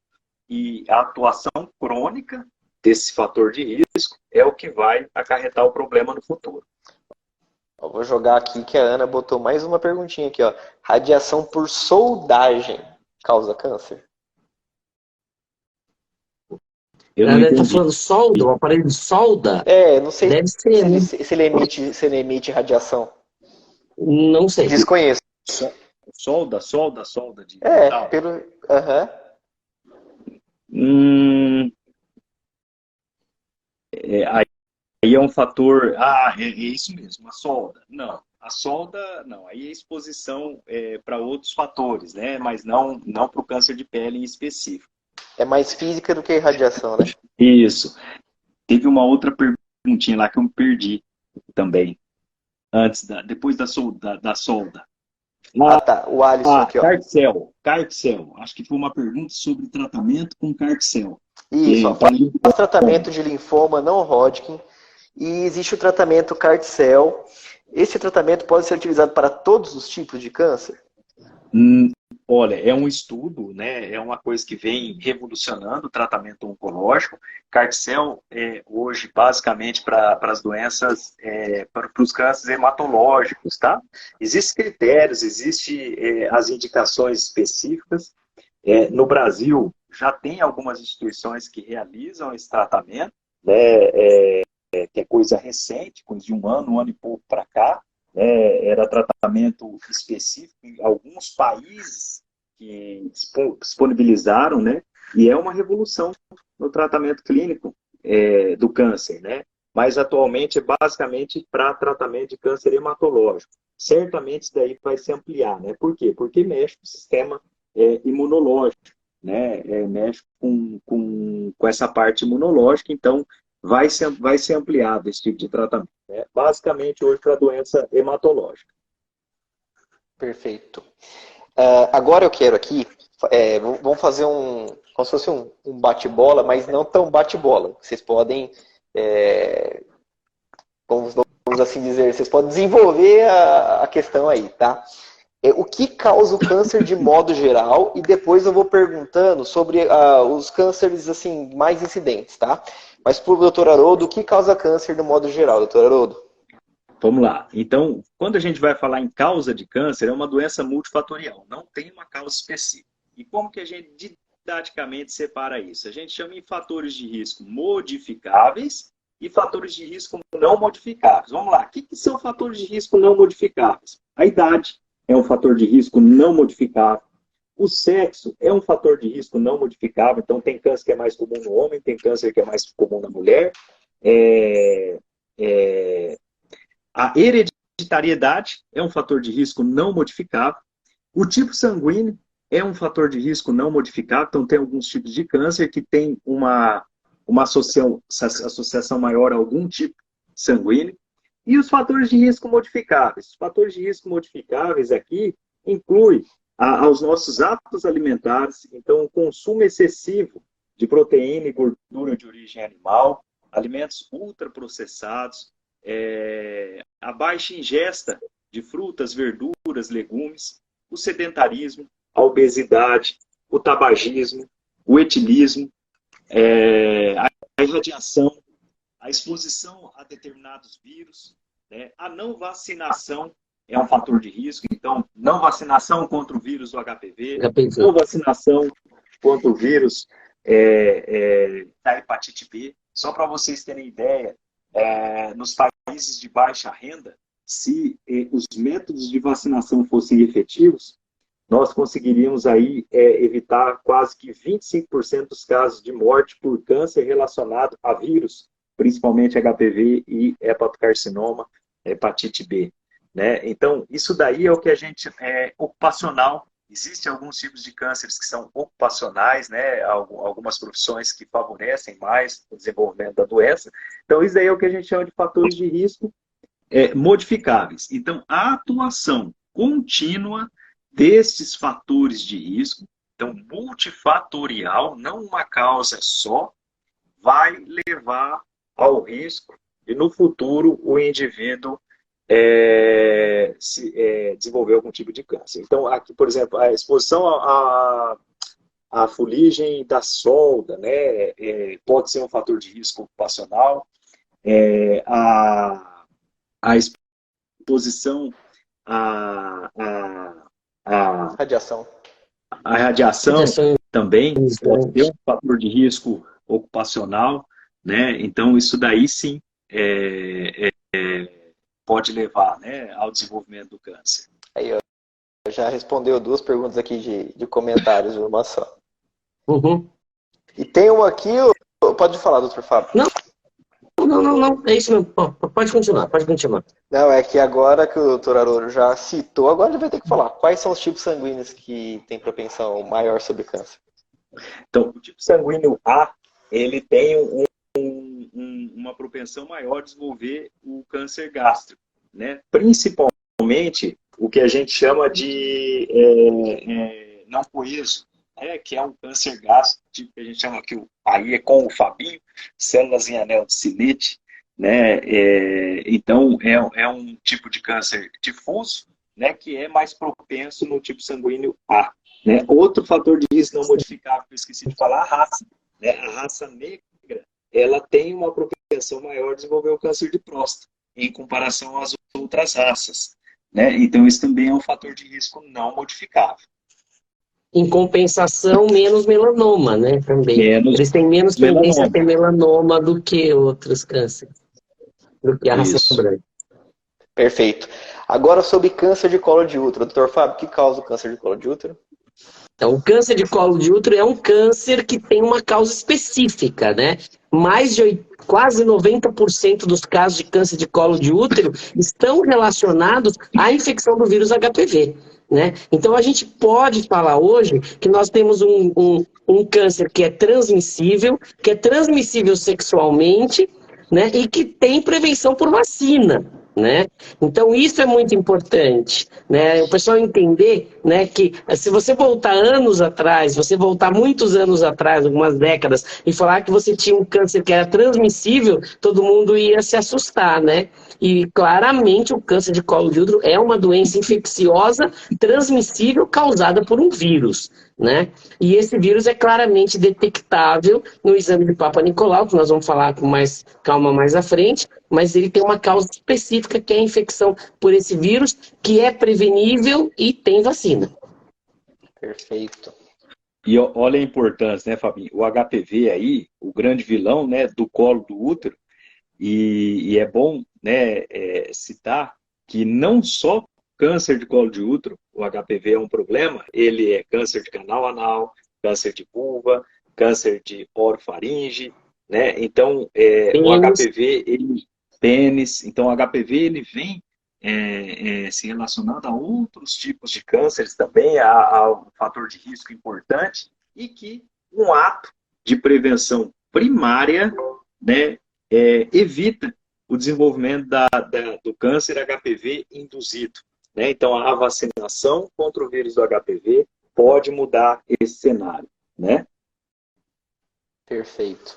e a atuação crônica desse fator de risco é o que vai acarretar o problema no futuro. Eu vou jogar aqui que a Ana botou mais uma perguntinha aqui, ó. Radiação por soldagem causa câncer? Ela deve estar falando solda, o aparelho de solda? Não sei. Deve ser, né? Se ele emite radiação. Não sei. Desconheço. Solda de metal. pelo... Aí é um fator... é isso mesmo, a solda. Não, a solda, não. Aí é exposição para outros fatores, né? Mas não para o câncer de pele em específico. É mais física do que radiação, né? Isso. Teve uma outra perguntinha lá que eu me perdi também. Depois da solda. Tá. O Alisson aqui, ó. Carticel. Acho que foi uma pergunta sobre tratamento com Carticel. Isso, faz tratamento de linfoma não Hodgkin e existe o tratamento Carticel. Esse tratamento pode ser utilizado para todos os tipos de câncer? Olha, é um estudo, né? É uma coisa que vem revolucionando o tratamento oncológico. CARTICEL é hoje basicamente para as doenças, para os cânceres hematológicos, tá? Existem critérios, existem as indicações específicas. No Brasil, já tem algumas instituições que realizam esse tratamento, né? Que é coisa recente, coisa de um ano e pouco para cá. Era tratamento específico em alguns países que disponibilizaram, né? E é uma revolução no tratamento clínico do câncer, né? Mas atualmente é basicamente para tratamento de câncer hematológico. Certamente isso daí vai se ampliar, né? Por quê? Porque mexe com o sistema imunológico, né? Mexe com essa parte imunológica, então vai ser ampliado esse tipo de tratamento, né? Basicamente hoje para doença hematológica. Perfeito. Agora eu quero aqui, vamos fazer como se fosse um bate-bola, mas não tão bate-bola. Vocês podem, vamos assim dizer, vocês podem desenvolver a questão aí, tá? O que causa o câncer de modo geral, e depois eu vou perguntando sobre os cânceres assim, mais incidentes, tá? Mas para o doutor Haroldo, o que causa câncer de modo geral, doutor Haroldo? Vamos lá. Então, quando a gente vai falar em causa de câncer, é uma doença multifatorial, não tem uma causa específica. E como que a gente didaticamente separa isso? A gente chama em fatores de risco modificáveis e fatores de risco não modificáveis. Vamos lá. O que são fatores de risco não modificáveis? A idade é um fator de risco não modificável. O sexo é um fator de risco não modificável. Então, tem câncer que é mais comum no homem, tem câncer que é mais comum na mulher. A hereditariedade é um fator de risco não modificável. O tipo sanguíneo é um fator de risco não modificável. Então, tem alguns tipos de câncer que tem uma associação maior a algum tipo sanguíneo. E os fatores de risco modificáveis. Os fatores de risco modificáveis aqui incluem aos nossos hábitos alimentares, então o consumo excessivo de proteína e gordura de origem animal, alimentos ultraprocessados, a baixa ingesta de frutas, verduras, legumes, o sedentarismo, a obesidade, o tabagismo, o etilismo, a irradiação, a exposição a determinados vírus, né? A não vacinação é um fator de risco. Então, não vacinação contra o vírus do HPV, não vacinação contra o vírus da hepatite B. Só para vocês terem ideia, nos países de baixa renda, se os métodos de vacinação fossem efetivos, nós conseguiríamos aí evitar quase que 25% dos casos de morte por câncer relacionado a vírus, principalmente HPV e hepatocarcinoma, hepatite B. Né? Então, isso daí é o que a gente ocupacional. Existem alguns tipos de cânceres que são ocupacionais, né? Algumas profissões que favorecem mais o desenvolvimento da doença. Então, isso daí é o que a gente chama de fatores de risco modificáveis. Então, a atuação contínua destes fatores de risco, então multifatorial, não uma causa só, vai levar ao risco e no futuro o indivíduo desenvolver algum tipo de câncer. Então, aqui, por exemplo, a exposição à fuligem da solda, né, pode ser um fator de risco ocupacional. A exposição à Radiação. A radiação também pode ter um fator de risco ocupacional, né? Então, isso daí sim pode levar, né, ao desenvolvimento do câncer. Aí, ó, já respondeu 2 perguntas aqui de comentários, uma só. Uhum. E tem uma aqui, pode falar, doutor Fábio. Não, é isso mesmo. Pode continuar. Não, é que agora que o doutor Haroldo já citou, agora ele vai ter que falar. Quais são os tipos sanguíneos que têm propensão maior sobre câncer? Então, o tipo sanguíneo A, ele tem uma propensão maior a desenvolver o câncer gástrico, né? Principalmente o que a gente chama de não coeso, que é um câncer gástrico, tipo que a gente chama aqui, aí é com o Fabinho, células em anel de Silete, né? Então, é um tipo de câncer difuso, né, que é mais propenso no tipo sanguíneo A. Né? Outro fator de risco não modificável, que eu esqueci de falar, a raça. Né? A raça negra, ela tem uma propensão maior a desenvolver o câncer de próstata, em comparação às outras raças. Né? Então, isso também é um fator de risco não modificável. Em compensação, menos melanoma, né? Também. Menos Eles têm menos tendência a melanoma. ter melanoma do que outros cânceres, do que a raça Isso. branca. Perfeito. Agora sobre câncer de colo de útero. Doutor Fábio, o que causa o câncer de colo de útero? Então, o câncer de colo de útero é um câncer que tem uma causa específica, né? Quase 90% dos casos de câncer de colo de útero estão relacionados à infecção do vírus HPV, né? Então, a gente pode falar hoje que nós temos um câncer que é transmissível sexualmente, né? E que tem prevenção por vacina, né? Então isso é muito importante, né? O pessoal entender, né, que se você voltar anos atrás, você voltar muitos anos atrás, algumas décadas, e falar que você tinha um câncer que era transmissível, todo mundo ia se assustar, né? E claramente o câncer de colo de útero é uma doença infecciosa transmissível causada por um vírus, né? E esse vírus é claramente detectável no exame de Papa Nicolau, que nós vamos falar com mais calma mais à frente, mas ele tem uma causa específica que é a infecção por esse vírus, que é prevenível e tem vacina. Perfeito. E olha a importância, né, Fabinho? O HPV aí, o grande vilão, né, do colo do útero, e é bom, né, citar que não só câncer de colo de útero, o HPV é um problema, ele é câncer de canal anal, câncer de vulva, câncer de orofaringe, né? Então, o HPV, pênis, então o HPV ele vem se relacionando a outros tipos de cânceres também, a um fator de risco importante, e que um ato de prevenção primária, né, evita o desenvolvimento do câncer HPV induzido. Né? Então, a vacinação contra o vírus do HPV pode mudar esse cenário. Né? Perfeito.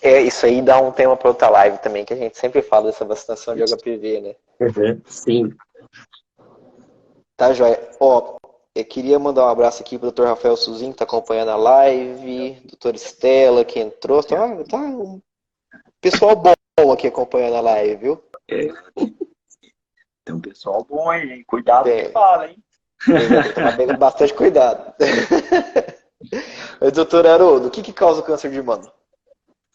Isso aí dá um tema para outra live também, que a gente sempre fala dessa vacinação de HPV, né? Uhum, sim. Tá, joia. Ó, eu queria mandar um abraço aqui pro Dr. Rafael Suzinho, que tá acompanhando a live, doutora Estela, que entrou. Tá um pessoal bom aqui acompanhando a live, viu? Tem um pessoal bom aí, hein? Cuidado com o que fala, hein? Tem que tomar bastante cuidado. Mas, doutor Haroldo, o que causa o câncer de mama?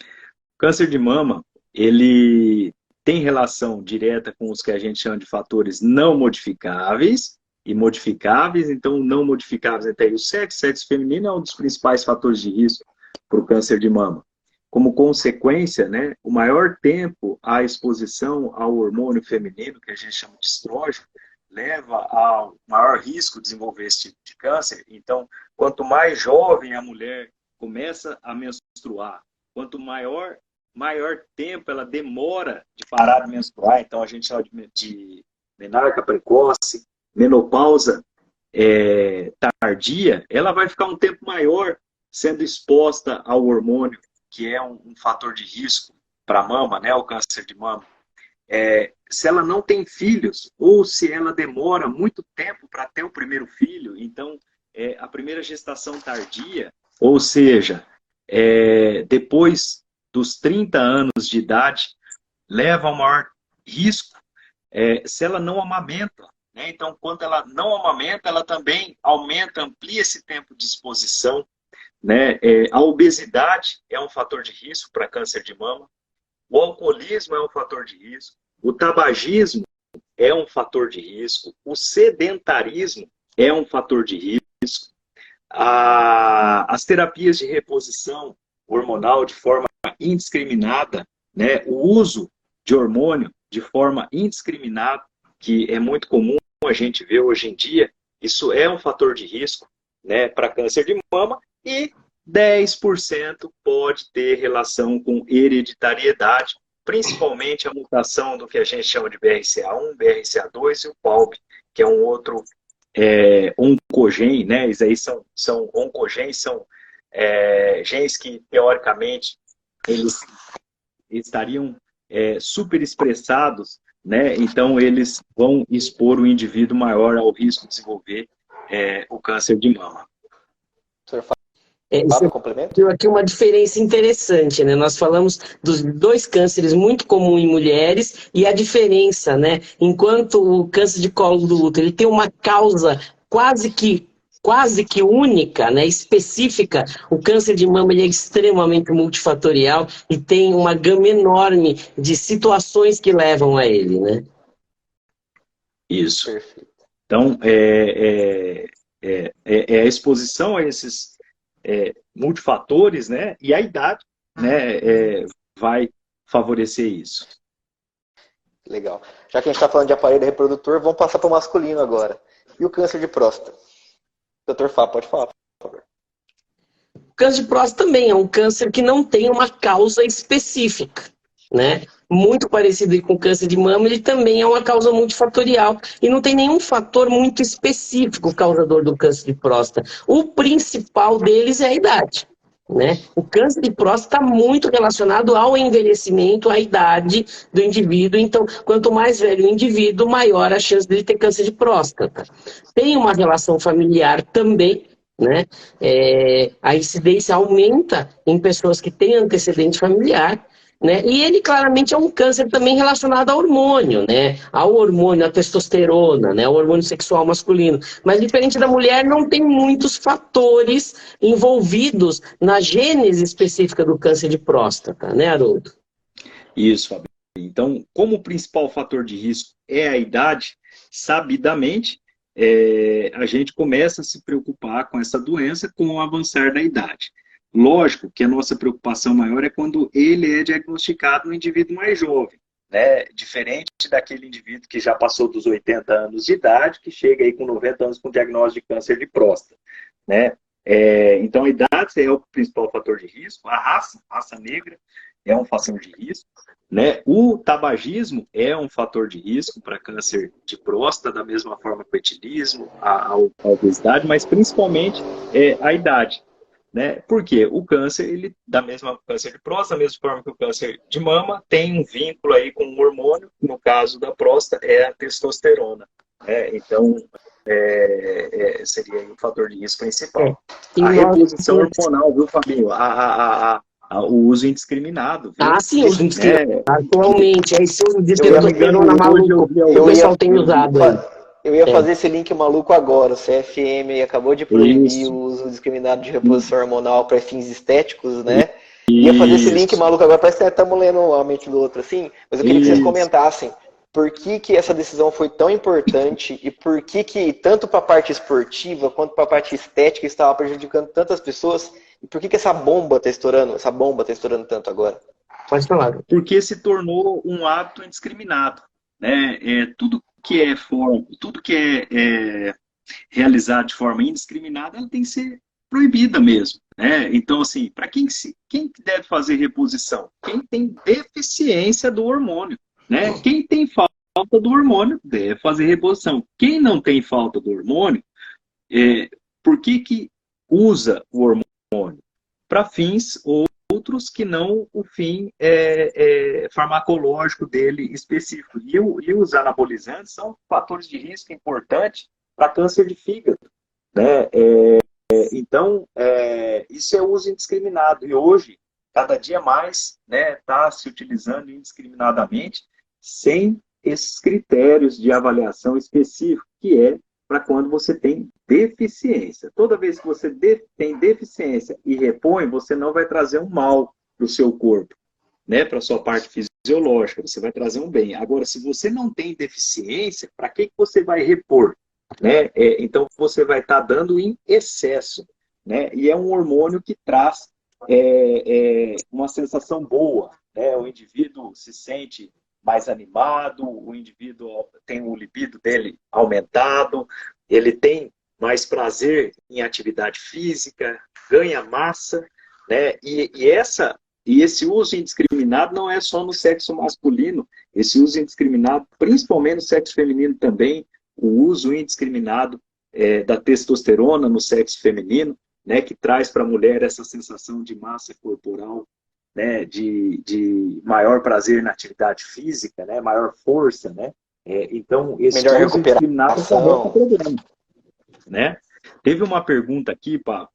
O câncer de mama, ele tem relação direta com os que a gente chama de fatores não modificáveis e modificáveis. Então, não modificáveis até aí o sexo feminino é um dos principais fatores de risco para o câncer de mama. Como consequência, né, o maior tempo à exposição ao hormônio feminino, que a gente chama de estrógeno, leva ao maior risco de desenvolver esse tipo de câncer. Então, quanto mais jovem a mulher começa a menstruar, quanto maior tempo ela demora de parar de menstruar, então a gente chama de menarca precoce, menopausa tardia, ela vai ficar um tempo maior sendo exposta ao hormônio, que é um fator de risco para a mama, né, o câncer de mama. Se ela não tem filhos, ou se ela demora muito tempo para ter o primeiro filho, então a primeira gestação tardia, ou seja, depois dos 30 anos de idade, leva ao maior risco se ela não amamenta. Né? Então, quando ela não amamenta, ela também amplia esse tempo de exposição. Né? A obesidade é um fator de risco para câncer de mama. O alcoolismo é um fator de risco. O tabagismo é um fator de risco. O sedentarismo é um fator de risco. As terapias de reposição hormonal de forma indiscriminada, né? O uso de hormônio de forma indiscriminada, que é muito comum a gente ver hoje em dia, isso é um fator de risco, né, para câncer de mama, e 10% pode ter relação com hereditariedade, principalmente a mutação do que a gente chama de BRCA1, BRCA2 e o PALB, que é um outro oncogene, né? Isso aí são oncogenes, são genes que, teoricamente, eles estariam super expressados, né? Então eles vão expor o indivíduo maior ao risco de desenvolver o câncer de mama. Você complemento? viu aqui uma diferença interessante, né? Nós falamos dos dois cânceres muito comuns em mulheres e a diferença, né? Enquanto o câncer de colo do útero ele tem uma causa quase que única, né? Específica, o câncer de mama ele é extremamente multifatorial e tem uma gama enorme de situações que levam a ele, né? Isso. Perfeito. Então, a exposição a esses multifatores, né, e a idade, né, vai favorecer isso. Legal. Já que a gente está falando de aparelho reprodutor, vamos passar para o masculino agora. E o câncer de próstata? Doutor Fábio, pode falar, por favor. O câncer de próstata também é um câncer que não tem uma causa específica, né? Muito parecido com o câncer de mama, ele também é uma causa multifatorial e não tem nenhum fator muito específico causador do câncer de próstata. O principal deles é a idade, né? O câncer de próstata está muito relacionado ao envelhecimento, à idade do indivíduo. Então, quanto mais velho o indivíduo, maior a chance dele ter câncer de próstata. Tem uma relação familiar também, né? A incidência aumenta em pessoas que têm antecedente familiar, né? E ele claramente é um câncer também relacionado ao hormônio, né? Ao hormônio, à testosterona, né? Ao hormônio sexual masculino. Mas diferente da mulher, não tem muitos fatores envolvidos na gênese específica do câncer de próstata, né, Haroldo? Isso, Fábio. Então, como o principal fator de risco é a idade, sabidamente, a gente começa a se preocupar com essa doença com o avançar da idade. Lógico que a nossa preocupação maior é quando ele é diagnosticado no indivíduo mais jovem, né? Diferente daquele indivíduo que já passou dos 80 anos de idade, que chega aí com 90 anos com diagnóstico de câncer de próstata, né? Então a idade é o principal fator de risco, a raça negra é um fator de risco, né? O tabagismo é um fator de risco para câncer de próstata, da mesma forma que o etilismo, a obesidade, mas principalmente a idade. Né? Porque o câncer, câncer de próstata, da mesma forma que o câncer de mama, tem um vínculo aí com o hormônio, no caso da próstata é a testosterona. Então, seria o fator de risco principal. A reposição hormonal, viu, Fabinho? O uso indiscriminado. Viu? Sim, o uso indiscriminado. Atualmente, esse uso de testosterona maluco que o pessoal tem usado aí. Eu ia fazer esse link maluco agora. O CFM acabou de proibir o uso discriminado de reposição hormonal para fins estéticos, né? Ia fazer esse link maluco agora, parece que estamos lendo a mente do outro, assim. Mas eu queria que vocês comentassem por que essa decisão foi tão importante e por que tanto para a parte esportiva quanto para a parte estética estava prejudicando tantas pessoas e por que essa bomba está estourando tanto agora? Pode falar. Porque se tornou um hábito indiscriminado, né? Tudo que é realizado de forma indiscriminada, ela tem que ser proibida mesmo, né? Então, assim, para quem deve fazer reposição? Quem tem deficiência do hormônio, né? Quem tem falta do hormônio deve fazer reposição. Quem não tem falta do hormônio, por que usa o hormônio? Para fins outros que não o fim farmacológico dele específico. E os anabolizantes são fatores de risco importantes para câncer de fígado, né? Então, isso é uso indiscriminado. E hoje, cada dia mais, né, está se utilizando indiscriminadamente, sem esses critérios de avaliação específicos, que é para quando você tem deficiência. Toda vez que você tem deficiência e repõe, você não vai trazer um mal para o seu corpo, né, para a sua parte fisiológica, você vai trazer um bem. Agora, se você não tem deficiência, para que você vai repor? Né? Então, você vai estar dando em excesso. Né? E é um hormônio que traz uma sensação boa. Né? O indivíduo se sente mais animado, o indivíduo tem o libido dele aumentado, ele tem mais prazer em atividade física, ganha massa, né? E esse uso indiscriminado não é só no sexo masculino, esse uso indiscriminado, principalmente no sexo feminino também, o uso indiscriminado da testosterona no sexo feminino, né, que traz para a mulher essa sensação de massa corporal, né, de maior prazer na atividade física, né, maior força, né? Então, esse melhor uso indiscriminado é um problema, né? Teve uma pergunta aqui, Pá,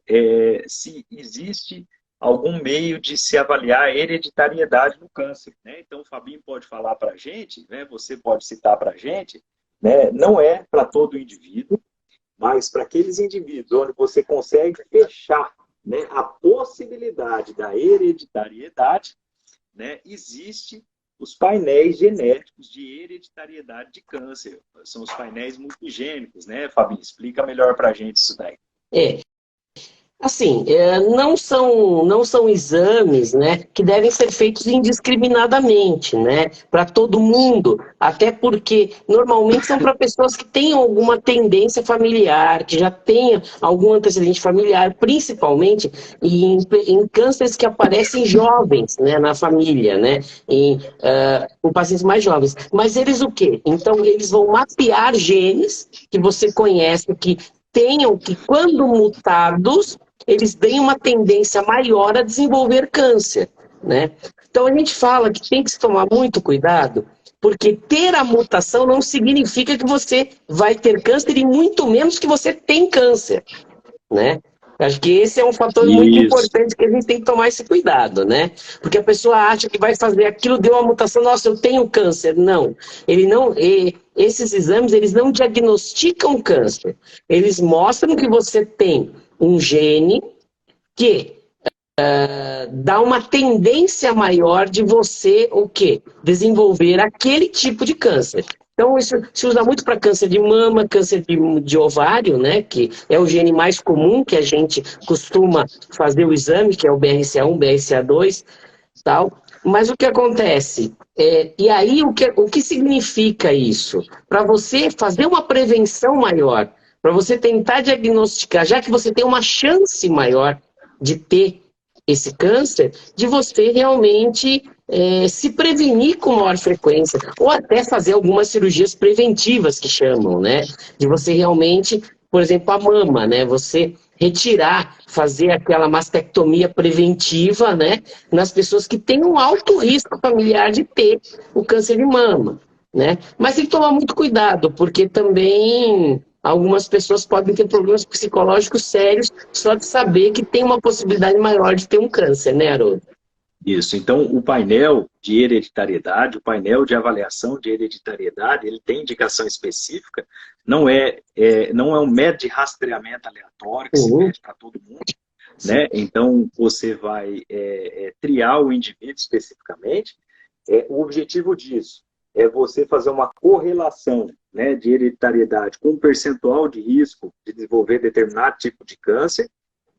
se existe algum meio de se avaliar a hereditariedade no câncer, né? Então, o Fabinho pode falar para a gente, né? Você pode citar para a gente, né? Não é para todo indivíduo, mas para aqueles indivíduos onde você consegue fechar, né, a possibilidade da hereditariedade, né, existe os painéis genéticos de hereditariedade de câncer. São os painéis multigênicos, né, Fabinho? Explica melhor para a gente isso daí. Assim, não são exames, né, que devem ser feitos indiscriminadamente, né, para todo mundo, até porque normalmente são para pessoas que tenham alguma tendência familiar, que já tenham algum antecedente familiar, principalmente em cânceres que aparecem jovens, né, na família, né, em pacientes mais jovens. Mas eles o quê? Então, eles vão mapear genes que você conhece, que tenham, que quando mutados, eles têm uma tendência maior a desenvolver câncer, né? Então a gente fala que tem que se tomar muito cuidado, porque ter a mutação não significa que você vai ter câncer e muito menos que você tem câncer, né? Acho que esse é um fator muito importante que a gente tem que tomar esse cuidado, né? Porque a pessoa acha que vai fazer aquilo, deu uma mutação, nossa, eu tenho câncer. Não, esses exames, eles não diagnosticam câncer. Eles mostram que você tem um gene que dá uma tendência maior de você, o quê? Desenvolver aquele tipo de câncer. Então, isso se usa muito para câncer de mama, câncer de ovário, né? Que é o gene mais comum que a gente costuma fazer o exame, que é o BRCA1, BRCA2, tal. Mas o que acontece? E aí, o que significa isso? Para você fazer uma prevenção maior, para você tentar diagnosticar, já que você tem uma chance maior de ter esse câncer, de você realmente se prevenir com maior frequência, ou até fazer algumas cirurgias preventivas que chamam, né? De você realmente, por exemplo, a mama, né? Você retirar, fazer aquela mastectomia preventiva, né? Nas pessoas que têm um alto risco familiar de ter o câncer de mama, né? Mas tem que tomar muito cuidado, porque também algumas pessoas podem ter problemas psicológicos sérios só de saber que tem uma possibilidade maior de ter um câncer, né, Haroldo? Isso. Então, o painel de hereditariedade, o painel de avaliação de hereditariedade, ele tem indicação específica, não é um método de rastreamento aleatório que se mede para todo mundo, né? Então, você vai triar o indivíduo especificamente. O objetivo disso é você fazer uma correlação, né, de hereditariedade com um percentual de risco de desenvolver determinado tipo de câncer,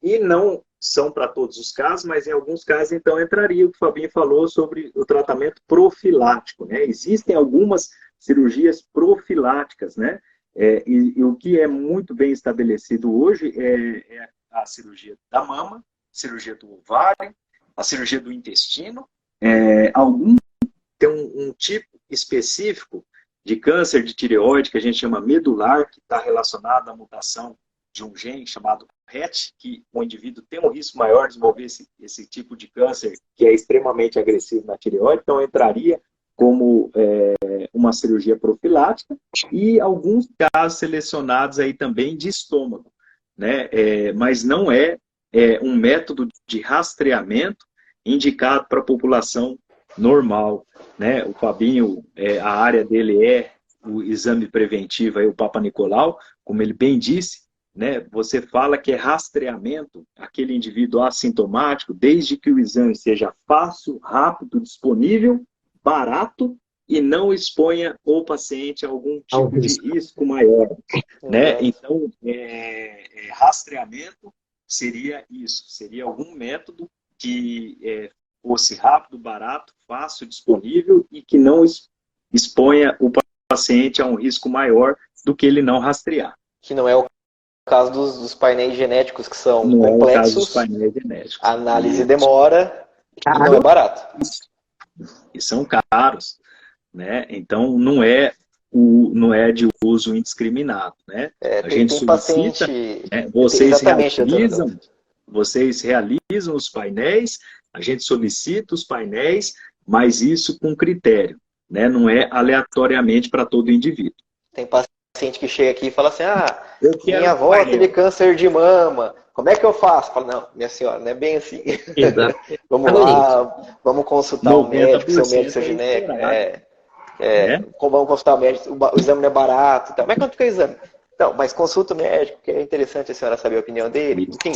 e não são para todos os casos, mas em alguns casos, então, entraria o que o Fabinho falou sobre o tratamento profilático, né? Existem algumas cirurgias profiláticas, né? E o que é muito bem estabelecido hoje é a cirurgia da mama, cirurgia do ovário, a cirurgia do intestino. Tem um tipo específico de câncer de tireoide que a gente chama medular, que está relacionado à mutação de um gene chamado RET, que o indivíduo tem um risco maior de desenvolver esse tipo de câncer que é extremamente agressivo na tireoide, então entraria como uma cirurgia profilática, e alguns casos selecionados aí também de estômago, né? Mas não é um método de rastreamento indicado para a população normal, né? O Fabinho, a área dele é o exame preventivo, aí, o Papa Nicolau, como ele bem disse, né? Você fala que é rastreamento aquele indivíduo assintomático, desde que o exame seja fácil, rápido, disponível, barato e não exponha o paciente a algum tipo de risco maior, né? Então, rastreamento seria isso, seria algum método que fosse rápido, barato, fácil, disponível e que não exponha o paciente a um risco maior do que ele não rastrear. Que não é o caso dos painéis genéticos, que são não complexos, é o caso dos painéis genéticos. A análise demora e não é barato. E são caros, né? Então não é de uso indiscriminado, né? A gente solicita, vocês realizam os painéis, a gente solicita os painéis, mas isso com critério, né? Não é aleatoriamente para todo indivíduo. Tem paciente que chega aqui e fala assim, Eu quero minha um avó painel. teve câncer de mama, como é que eu faço? Fala, não, minha senhora, não é bem assim. Exatamente. Vamos lá, vamos consultar um médico, seu médico, 90% seu é gineco. esperado, né? Vamos consultar o médico, o exame não é barato. Então. Mas quanto que é o exame? Não, mas consulta o médico, que é interessante a senhora saber a opinião dele. Enfim,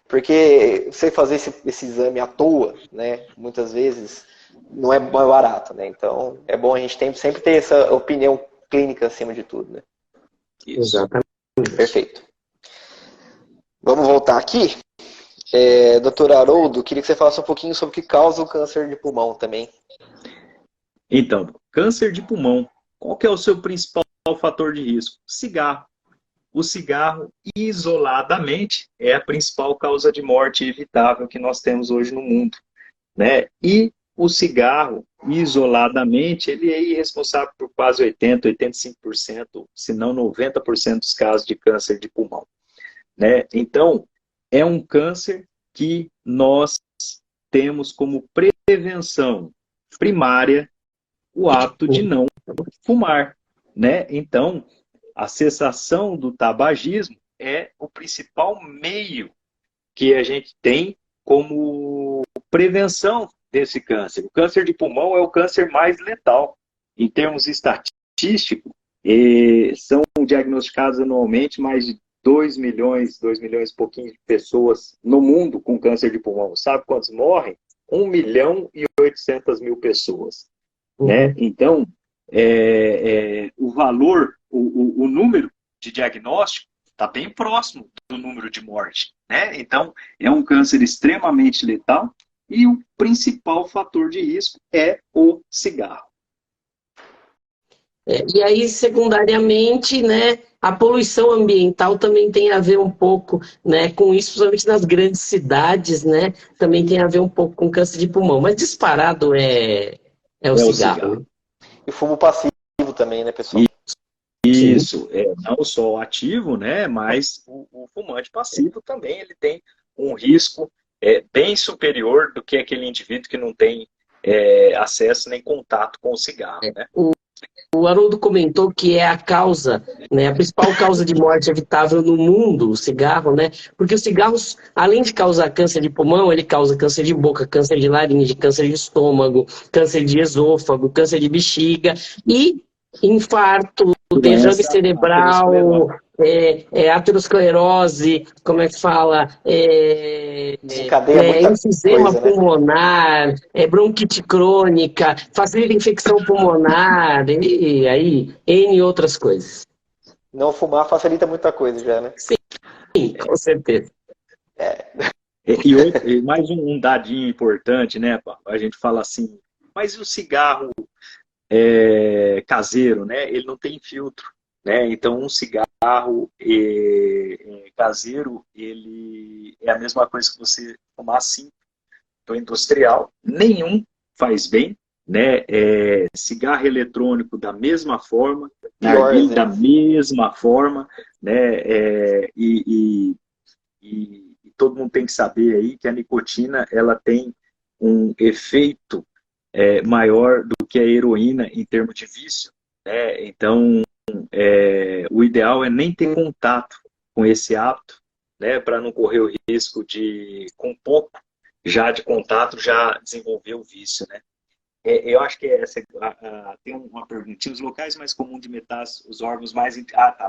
porque você fazer esse exame à toa, né, muitas vezes não é barato, né? Então é bom a gente sempre ter essa opinião clínica acima de tudo, né? Isso. Exatamente. Perfeito. Vamos voltar aqui. Doutor Haroldo, queria que você falasse um pouquinho sobre o que causa o câncer de pulmão também. Então, câncer de pulmão. Qual que é o seu principal fator de risco? Cigarro. O cigarro, isoladamente, é a principal causa de morte evitável que nós temos hoje no mundo, né? E o cigarro, isoladamente, ele é responsável por quase 80%, 85%, se não 90% dos casos de câncer de pulmão, né? Então, é um câncer que nós temos como prevenção primária o hábito de não fumar, né? Então, a cessação do tabagismo é o principal meio que a gente tem como prevenção desse câncer. O câncer de pulmão é o câncer mais letal. Em termos estatísticos, são diagnosticados anualmente mais de 2 milhões e pouquinho de pessoas no mundo com câncer de pulmão. Sabe quantos morrem? 1.800.000 pessoas. Né? Então, o valor, o número de diagnóstico está bem próximo do número de morte, né? Então, é um câncer extremamente letal e o principal fator de risco é o cigarro. E aí, secundariamente, né, a poluição ambiental também tem a ver um pouco, né, com isso, principalmente nas grandes cidades, né, também tem a ver um pouco com câncer de pulmão, mas disparado é o cigarro. Né? E fumo passivo também, né, pessoal? Isso, não só o ativo, né, mas o fumante passivo também ele tem um risco bem superior do que aquele indivíduo que não tem acesso nem contato com o cigarro. Né? O Haroldo comentou que é a causa, né, a principal causa de morte evitável no mundo, o cigarro, né? Porque o cigarro, além de causar câncer de pulmão, ele causa câncer de boca, câncer de laringe, câncer de estômago, câncer de esôfago, câncer de bexiga e infarto, derrame cerebral, aterosclerose, como é que fala? Enfisema pulmonar, bronquite crônica, facilita infecção pulmonar, e aí, N outras coisas. Não fumar facilita muita coisa já, né? Sim, com certeza. E mais um dadinho importante, né? A gente fala assim, mas e o cigarro caseiro, né? Ele não tem filtro, né? Então um cigarro caseiro, ele é a mesma coisa que você fumar simples, do industrial, nenhum faz bem, né? Cigarro eletrônico da mesma forma, narguilé da mesma forma, né? E todo mundo tem que saber aí que a nicotina ela tem um efeito maior do que a heroína em termos de vício, né? Então, o ideal é nem ter contato com esse hábito, né? Para não correr o risco de, com pouco já de contato, já desenvolver o vício, né? Eu acho que tem uma perguntinha, os locais mais comuns de metástase, os órgãos mais...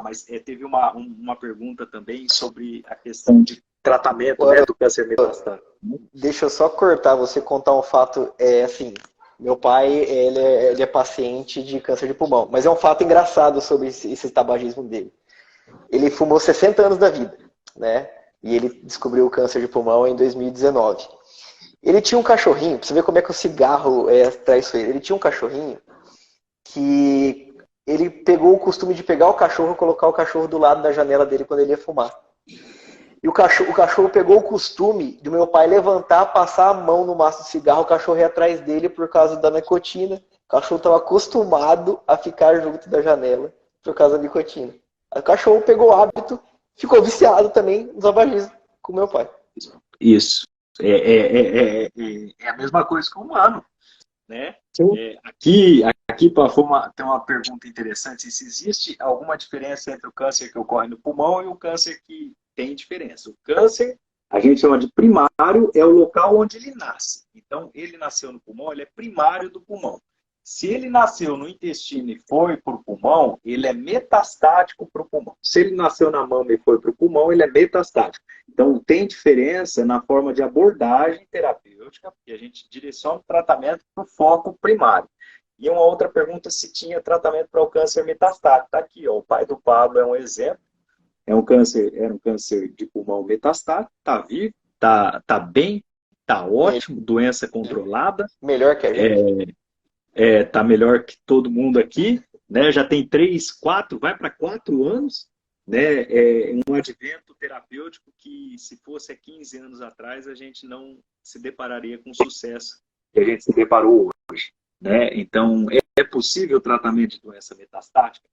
mas teve uma pergunta também sobre a questão de tratamento, né, do câncer metastático. Deixa eu só cortar, você contar um fato, assim, meu pai, ele é paciente de câncer de pulmão, mas é um fato engraçado sobre esse tabagismo dele. Ele fumou 60 anos da vida, né, e ele descobriu o câncer de pulmão em 2019. Ele tinha um cachorrinho, pra você ver como é que o cigarro traz isso aí. Ele tinha um cachorrinho que ele pegou o costume de pegar o cachorro e colocar o cachorro do lado da janela dele quando ele ia fumar. E o cachorro pegou o costume do meu pai levantar, passar a mão no maço de cigarro, o cachorro ia atrás dele por causa da nicotina. O cachorro estava acostumado a ficar junto da janela por causa da nicotina. Aí o cachorro pegou o hábito, ficou viciado também no tabagismo com o meu pai. Isso. É a mesma coisa que o humano. né? Sim. Aqui tem uma pergunta interessante, se existe alguma diferença entre o câncer que ocorre no pulmão e o câncer que tem diferença. O câncer, a gente chama de primário, é o local onde ele nasce. Então, ele nasceu no pulmão, ele é primário do pulmão. Se ele nasceu no intestino e foi para o pulmão, ele é metastático para o pulmão. Se ele nasceu na mama e foi para o pulmão, ele é metastático. Então, tem diferença na forma de abordagem terapêutica, porque a gente direciona o tratamento para o foco primário. E uma outra pergunta, se tinha tratamento para o câncer metastático. Está aqui, ó, o pai do Pablo é um exemplo. Era um câncer de pulmão metastático, está vivo, tá bem, está ótimo, doença controlada. Melhor que a gente. Tá melhor que todo mundo aqui, né? Já tem 3, 4, vai para 4 anos, né? Um advento terapêutico que, se fosse há 15 anos atrás, a gente não se depararia com o sucesso que a gente se deparou hoje, né? Então, é possível o tratamento de doença metastática?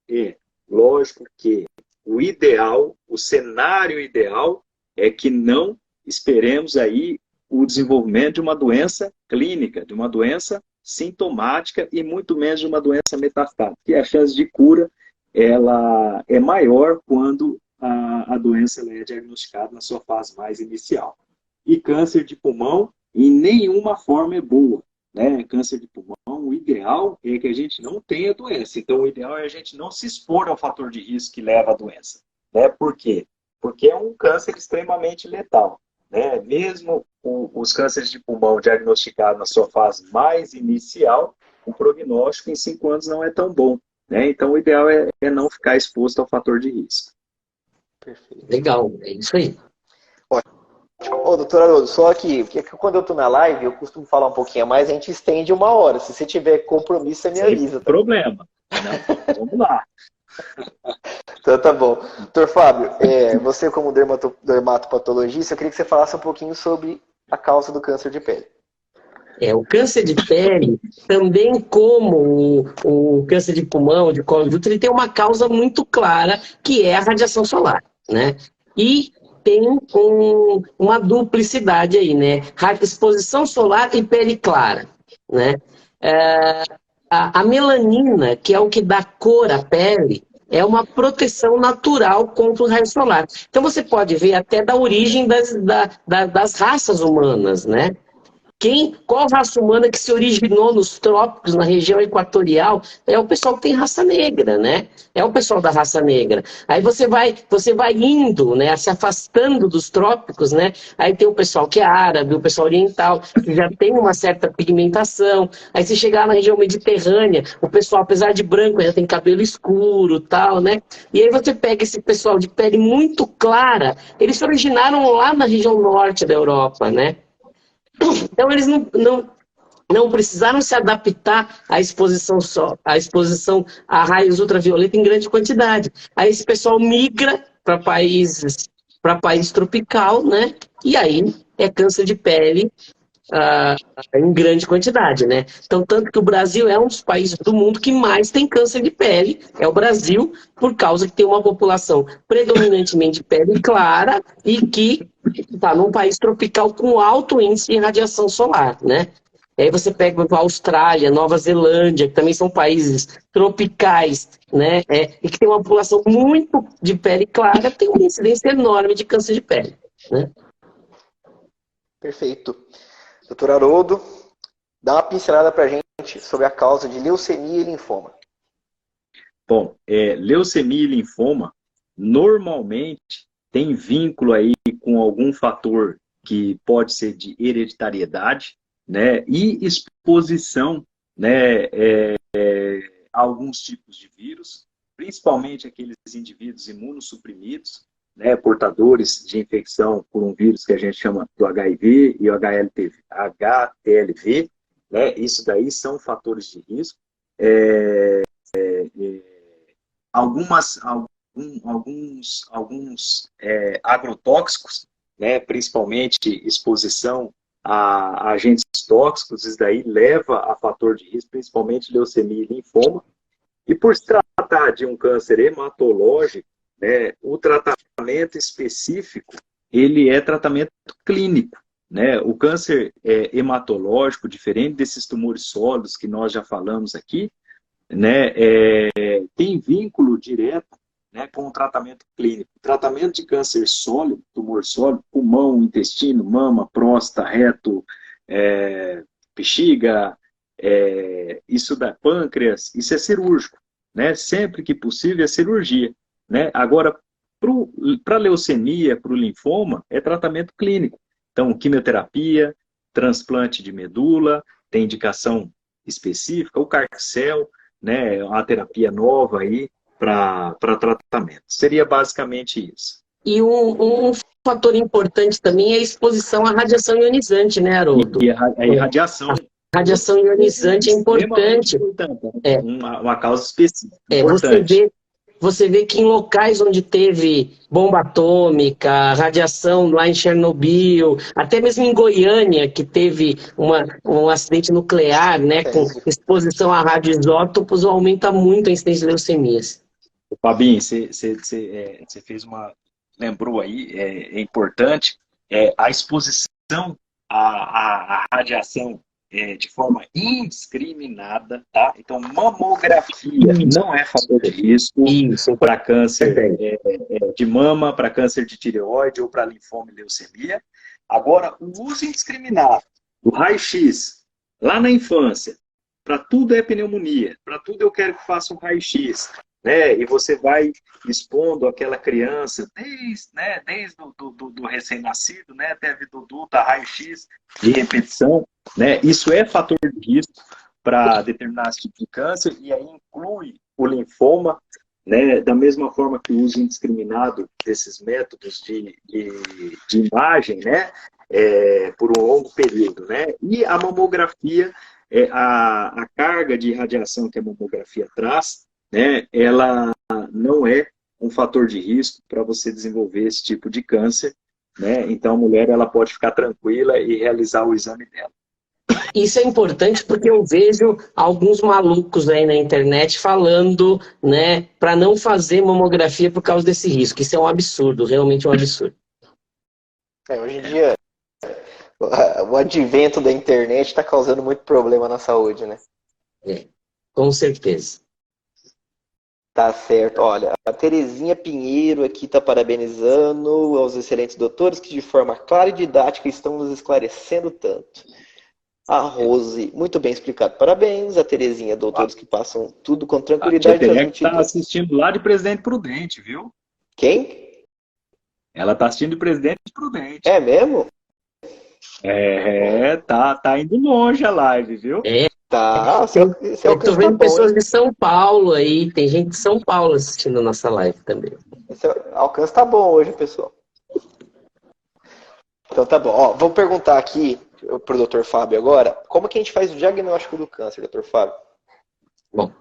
Lógico que o ideal, o cenário ideal é que não esperemos aí o desenvolvimento de uma doença clínica, de uma doença sintomática e muito menos de uma doença metastática. E a chance de cura ela é maior quando a doença ela é diagnosticada na sua fase mais inicial. E câncer de pulmão, em nenhuma forma é boa, né? Câncer de pulmão, o ideal é que a gente não tenha doença. Então, o ideal é a gente não se expor ao fator de risco que leva à doença. Né? Por quê? Porque é um câncer extremamente letal. Né? Mesmo os cânceres de pulmão diagnosticados na sua fase mais inicial, o prognóstico em 5 anos não é tão bom. Né? Então, o ideal é não ficar exposto ao fator de risco. Perfeito. Legal, é isso aí. Ô, doutor Haroldo, só que porque quando eu tô na live, eu costumo falar um pouquinho a mais, a gente estende 1 hora. Se você tiver compromisso, você me avisa. Sem problema. Não, vamos lá. Então tá bom. Doutor Fábio, você como dermatopatologista, eu queria que você falasse um pouquinho sobre a causa do câncer de pele. O câncer de pele, também como o câncer de pulmão, de colo de útero, ele tem uma causa muito clara, que é a radiação solar, né? E tem uma duplicidade aí, né? Exposição solar e pele clara, né? A melanina, que é o que dá cor à pele, é uma proteção natural contra o raio solar. Então você pode ver até da origem das raças humanas, né? Qual raça humana que se originou nos trópicos, na região equatorial, é o pessoal que tem raça negra, né? É o pessoal da raça negra. Aí você vai indo, né? Se afastando dos trópicos, né? Aí tem o pessoal que é árabe, o pessoal oriental, que já tem uma certa pigmentação. Aí se chegar na região mediterrânea, o pessoal, apesar de branco, já tem cabelo escuro, tal, né? E aí você pega esse pessoal de pele muito clara, eles se originaram lá na região norte da Europa, né? Então, eles não precisaram se adaptar à exposição a raios ultravioleta em grande quantidade. Aí esse pessoal migra para país tropical, né? E aí é câncer de pele em grande quantidade, né? Então, tanto que o Brasil é um dos países do mundo que mais tem câncer de pele, é o Brasil, por causa que tem uma população predominantemente de pele clara e que está num país tropical com alto índice de radiação solar, né? E aí você pega a Austrália, Nova Zelândia, que também são países tropicais, né? E que tem uma população muito de pele clara, tem uma incidência enorme de câncer de pele, né? Perfeito. Doutor Haroldo, dá uma pincelada para a gente sobre a causa de leucemia e linfoma. Bom, leucemia e linfoma normalmente tem vínculo aí com algum fator que pode ser de hereditariedade, né, e exposição, né, a alguns tipos de vírus, principalmente aqueles indivíduos imunossuprimidos, né, portadores de infecção por um vírus que a gente chama do HIV e o HTLV, né, isso daí são fatores de risco. Alguns agrotóxicos, né, principalmente exposição a agentes tóxicos, isso daí leva a fator de risco, principalmente leucemia e linfoma. E por se tratar de um câncer hematológico, né, o tratamento específico, ele é tratamento clínico, né? O câncer hematológico, diferente desses tumores sólidos que nós já falamos aqui, né, tem vínculo direto, né, com o tratamento clínico. O tratamento de câncer sólido, tumor sólido, pulmão, intestino, mama, próstata, reto, bexiga, isso da pâncreas, isso é cirúrgico, né? Sempre que possível é cirurgia, né? Agora, para leucemia, para o linfoma, é tratamento clínico. Então, quimioterapia, transplante de medula, tem indicação específica, o Carticel, né? Uma terapia nova aí para tratamento. Seria basicamente isso. E um fator importante também é a exposição à radiação ionizante, né, Haroldo? E a irradiação. A radiação ionizante é importante. Uma causa específica. Importante. Você vê que em locais onde teve bomba atômica, radiação lá em Chernobyl, até mesmo em Goiânia, que teve um acidente nuclear, né, com exposição a radioisótopos, aumenta muito a incidência de leucemias. Fabinho, você fez lembrou aí, é importante, a exposição à radiação de forma indiscriminada, tá? Então, mamografia não é fator de risco para câncer de mama, para câncer de tireoide ou para linfoma e leucemia. Agora, o uso indiscriminado do raio-x lá na infância, para tudo é pneumonia, para tudo eu quero que faça um raio-x, né? E você vai expondo aquela criança desde do recém-nascido, né, até a vida adulta, raio-x de repetição, né? Isso é fator de risco para determinados tipos de câncer e aí inclui o linfoma, né, da mesma forma que o uso indiscriminado desses métodos de imagem, né, por um longo período, né? E a mamografia, a carga de radiação que a mamografia traz, né, ela não é um fator de risco para você desenvolver esse tipo de câncer, né? Então a mulher ela pode ficar tranquila e realizar o exame dela. Isso é importante porque eu vejo alguns malucos aí na internet falando, né, para não fazer mamografia por causa desse risco. Isso é um absurdo, realmente um absurdo. Hoje em dia, o advento da internet está causando muito problema na saúde, né? Com certeza. Tá certo. Olha, a Terezinha Pinheiro aqui está parabenizando aos excelentes doutores que de forma clara e didática estão nos esclarecendo tanto. A Rose, muito bem explicado. Parabéns. A Terezinha, doutores que passam tudo com tranquilidade. A Tia está assistindo lá de Presidente Prudente, viu? Quem? Ela está assistindo de Presidente Prudente. É mesmo? Tá indo longe a live, viu? Tá. Eu tô vendo pessoas de São Paulo aí. Tem gente de São Paulo assistindo a nossa live também. Esse alcance tá bom hoje, pessoal. Então tá bom. Ó, vou perguntar aqui pro Dr. Fábio agora, como que a gente faz o diagnóstico do câncer, Dr. Fábio? Bom,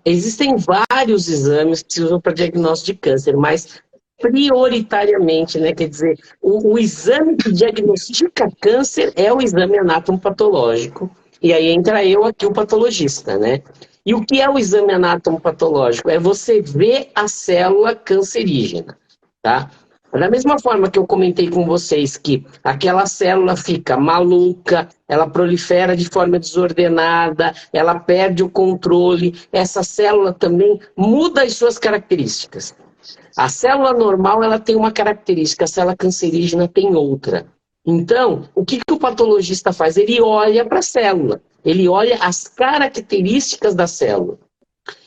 existem vários exames que se usam para diagnóstico de câncer, mas prioritariamente, né, quer dizer, o exame que diagnostica câncer é o exame anatomopatológico. E aí entra eu aqui, o patologista, né? E o que é o exame anatomopatológico? É você ver a célula cancerígena, tá? Da mesma forma que eu comentei com vocês que aquela célula fica maluca, ela prolifera de forma desordenada, ela perde o controle, essa célula também muda as suas características. A célula normal ela tem uma característica, a célula cancerígena tem outra. Então, o que o patologista faz? Ele olha para a célula, ele olha as características da célula.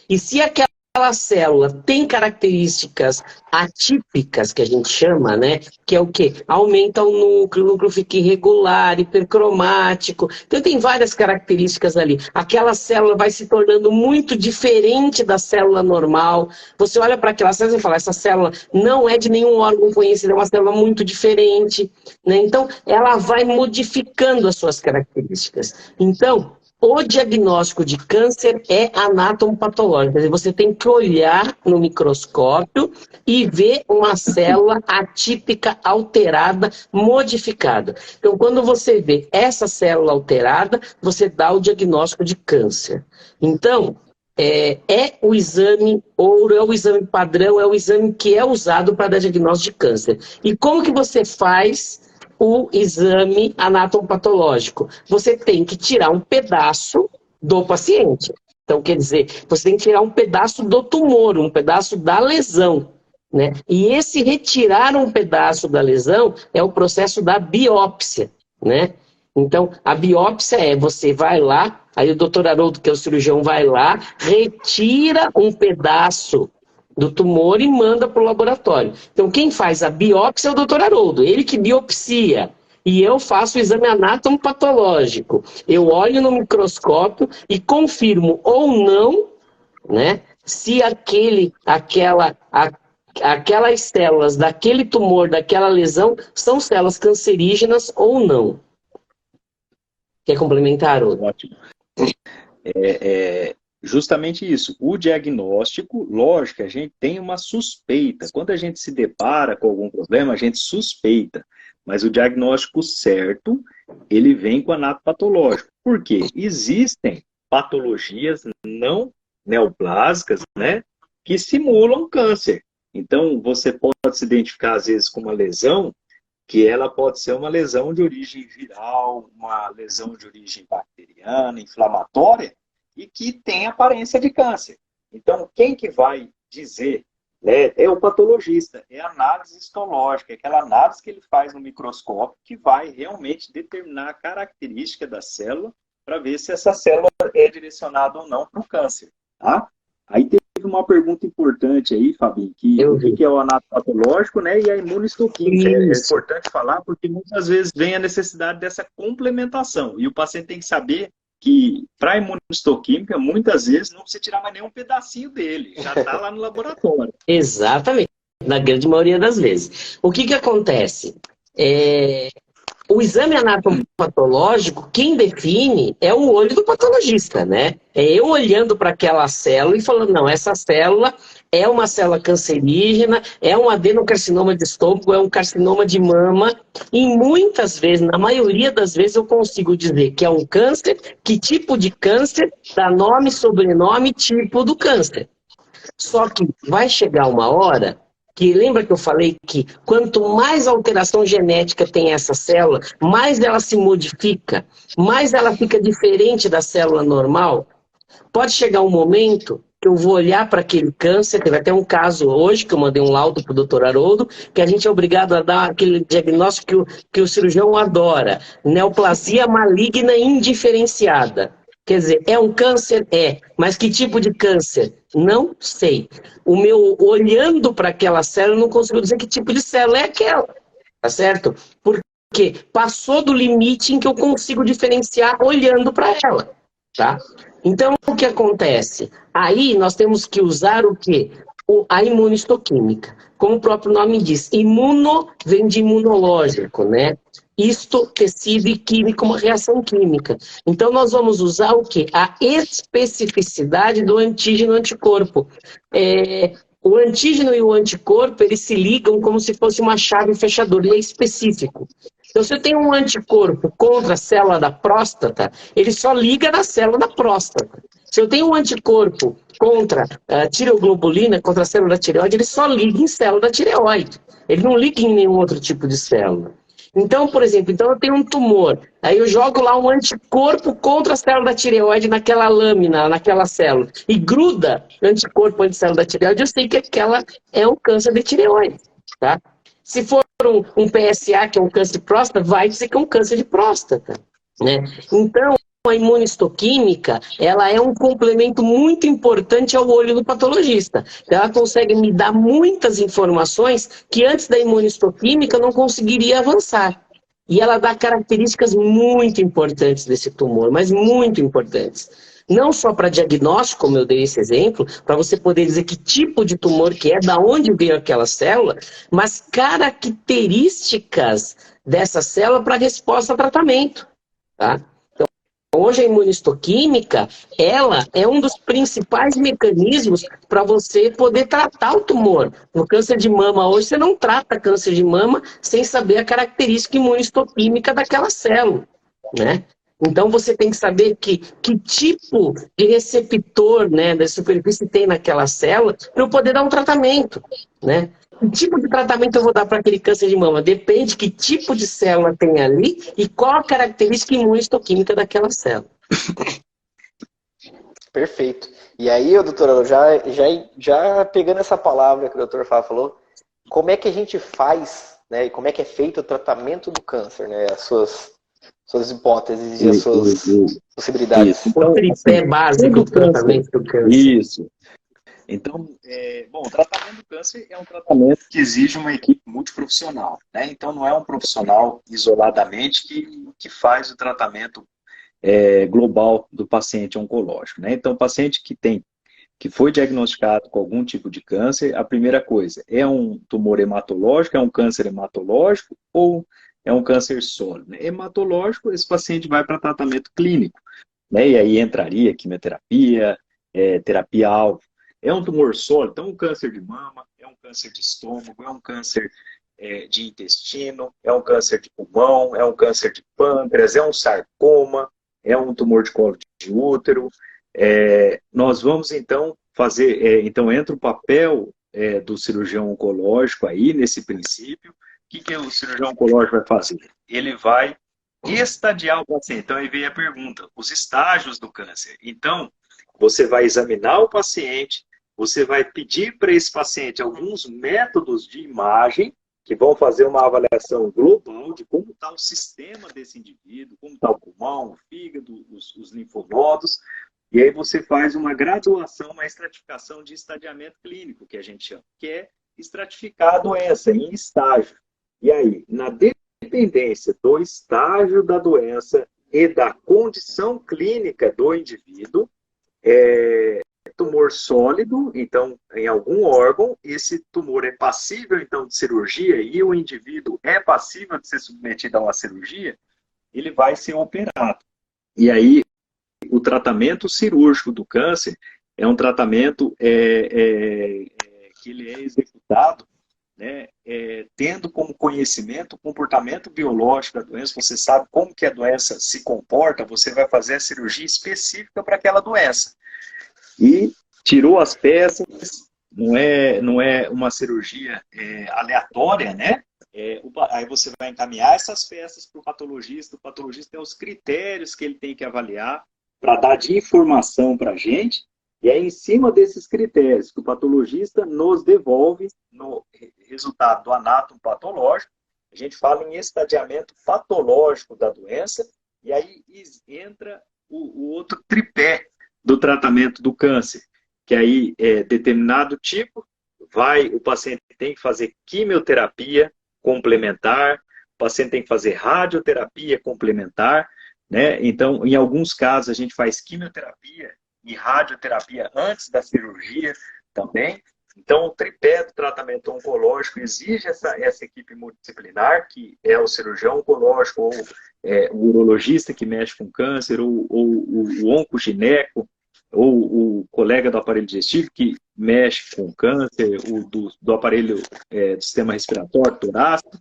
E se aquela célula tem características atípicas, que a gente chama, né? Que é o quê? Aumenta o núcleo fica irregular, hipercromático. Então tem várias características ali. Aquela célula vai se tornando muito diferente da célula normal. Você olha para aquela célula e fala, essa célula não é de nenhum órgão conhecido, é uma célula muito diferente, né? Então ela vai modificando as suas características. Então, o diagnóstico de câncer é anatomopatológico. Quer dizer, você tem que olhar no microscópio e ver uma célula atípica, alterada, modificada. Então, quando você vê essa célula alterada, você dá o diagnóstico de câncer. Então, é o exame ouro, é o exame padrão, é o exame que é usado para dar diagnóstico de câncer. E como que você faz o exame anatomopatológico? Você tem que tirar um pedaço do paciente. Então, quer dizer, você tem que tirar um pedaço do tumor, um pedaço da lesão, né? E esse retirar um pedaço da lesão é o processo da biópsia, né? Então, a biópsia você vai lá, aí o doutor Haroldo, que é o cirurgião, vai lá, retira um pedaço do tumor e manda para o laboratório. Então, quem faz a biópsia é o doutor Haroldo, ele que biopsia. E eu faço o exame anatomopatológico. Eu olho no microscópio e confirmo ou não, né, se aquelas células daquele tumor, daquela lesão, são células cancerígenas ou não. Quer complementar, Haroldo? Ótimo. Justamente isso. O diagnóstico, lógico, a gente tem uma suspeita. Quando a gente se depara com algum problema, a gente suspeita. Mas o diagnóstico certo, ele vem com anatopatológico. Por quê? Existem patologias não neoplásicas, né, que simulam câncer. Então, você pode se identificar, às vezes, com uma lesão, que ela pode ser uma lesão de origem viral, uma lesão de origem bacteriana, inflamatória, e que tem aparência de câncer. Então, quem que vai dizer, né, é o patologista, é a análise histológica, é aquela análise que ele faz no microscópio que vai realmente determinar a característica da célula para ver se essa célula é direcionada ou não para o câncer. Tá? Aí teve uma pergunta importante aí, Fabinho, que é o anatopatológico, né, e a imunohistoquímica. É importante falar porque muitas vezes vem a necessidade dessa complementação e o paciente tem que saber que para a imunohistoquímica, muitas vezes, não precisa tirar mais nenhum pedacinho dele, já está lá no laboratório. Exatamente, na grande maioria das vezes. O que acontece? O exame anatomopatológico, quem define é o olho do patologista, né? É eu olhando para aquela célula e falando, não, essa célula é uma célula cancerígena, é um adenocarcinoma de estômago, é um carcinoma de mama. E muitas vezes, na maioria das vezes, eu consigo dizer que é um câncer, que tipo de câncer, dá nome, sobrenome, tipo do câncer. Só que vai chegar uma hora que, lembra que eu falei que quanto mais alteração genética tem essa célula, mais ela se modifica, mais ela fica diferente da célula normal? Pode chegar um momento que eu vou olhar para aquele câncer, teve até um caso hoje, que eu mandei um laudo para o doutor Haroldo, que a gente é obrigado a dar aquele diagnóstico que o cirurgião adora, neoplasia maligna indiferenciada. Quer dizer, é um câncer? É. Mas que tipo de câncer? Não sei. Olhando para aquela célula, eu não consigo dizer que tipo de célula é aquela. Tá certo? Porque passou do limite em que eu consigo diferenciar olhando para ela. Tá? Então, o que acontece? Aí nós temos que usar o quê? A imunohistoquímica. Como o próprio nome diz, imuno vem de imunológico, né? Histo, tecido e químico, uma reação química. Então, nós vamos usar o quê? A especificidade do antígeno-anticorpo. O antígeno e o anticorpo, eles se ligam como se fosse uma chave fechadora, ele é específico. Então, se eu tenho um anticorpo contra a célula da próstata, ele só liga na célula da próstata. Se eu tenho um anticorpo contra a tireoglobulina, contra a célula da tireoide, ele só liga em célula da tireoide. Ele não liga em nenhum outro tipo de célula. Então, por exemplo, eu tenho um tumor, aí eu jogo lá um anticorpo contra a célula da tireoide naquela lâmina, naquela célula, e gruda o anticorpo anti-célula da tireoide, eu sei que aquela é um câncer de tireoide, tá? Se for um PSA, que é um câncer de próstata, vai dizer que é um câncer de próstata, né? Então, a imunohistoquímica, ela é um complemento muito importante ao olho do patologista. Ela consegue me dar muitas informações que antes da imunohistoquímica eu não conseguiria avançar. E ela dá características muito importantes desse tumor, mas muito importantes. Não só para diagnóstico, como eu dei esse exemplo, para você poder dizer que tipo de tumor que é, da onde veio aquela célula, mas características dessa célula para resposta a tratamento, tá? Hoje a imunohistoquímica, ela é um dos principais mecanismos para você poder tratar o tumor. No câncer de mama hoje, você não trata câncer de mama sem saber a característica imunohistoquímica daquela célula, né? Então você tem que saber que tipo de receptor, né, da superfície tem naquela célula para eu poder dar um tratamento, né? que tipo de tratamento eu vou dar para aquele câncer de mama? Depende que tipo de célula tem ali e qual a característica imunistoquímica daquela célula. Perfeito. E aí, doutora, já pegando essa palavra que o doutor Fábio falou, como é que a gente faz, né, e como é que é feito o tratamento do câncer, né, as suas hipóteses e as suas possibilidades? Isso. Então, O tripé básico do tratamento do câncer. Isso. Então, bom, o tratamento do câncer é um tratamento que exige uma equipe multiprofissional, né? Então, não é um profissional isoladamente que faz o tratamento global do paciente oncológico, né? Então, o paciente que foi diagnosticado com algum tipo de câncer, a primeira coisa, é um tumor hematológico, é um câncer hematológico ou é um câncer sólido? Hematológico, esse paciente vai para tratamento clínico, né? E aí entraria quimioterapia, terapia-alvo. É um tumor sólido, então um câncer de mama, é um câncer de estômago, é um câncer de intestino, é um câncer de pulmão, é um câncer de pâncreas, é um sarcoma, é um tumor de colo de útero. Nós vamos então fazer, então entra o papel do cirurgião oncológico aí nesse princípio. O que o cirurgião oncológico vai fazer? Ele vai estadiar o paciente. Então aí vem a pergunta, os estágios do câncer. Então, você vai examinar o paciente, você vai pedir para esse paciente alguns métodos de imagem que vão fazer uma avaliação global de como está o sistema desse indivíduo, como está o pulmão, o fígado, os linfonodos, e aí você faz uma graduação, uma estratificação de estadiamento clínico, que a gente chama, que é estratificar a doença em estágio. E aí, na dependência do estágio da doença e da condição clínica do indivíduo, tumor sólido, então, em algum órgão, esse tumor é passível, então, de cirurgia e o indivíduo é passível de ser submetido a uma cirurgia, ele vai ser operado. E aí, o tratamento cirúrgico do câncer é um tratamento que ele é executado, né, tendo como conhecimento o comportamento biológico da doença, você sabe como que a doença se comporta, você vai fazer a cirurgia específica para aquela doença. E tirou as peças, não é uma cirurgia aleatória, né? Aí você vai encaminhar essas peças para o patologista tem os critérios que ele tem que avaliar para dar de informação para a gente, e aí em cima desses critérios que o patologista nos devolve no resultado do anátomo patológico, a gente fala em estadiamento patológico da doença, e aí entra o outro tripé do tratamento do câncer, que aí é determinado tipo, o paciente tem que fazer quimioterapia complementar, o paciente tem que fazer radioterapia complementar, né? Então, em alguns casos, a gente faz quimioterapia e radioterapia antes da cirurgia também. Então, o tripé do tratamento oncológico exige essa equipe multidisciplinar, que é o cirurgião oncológico, ou o urologista que mexe com câncer, ou o oncogineco, ou o colega do aparelho digestivo que mexe com câncer, do aparelho do sistema respiratório, torácico,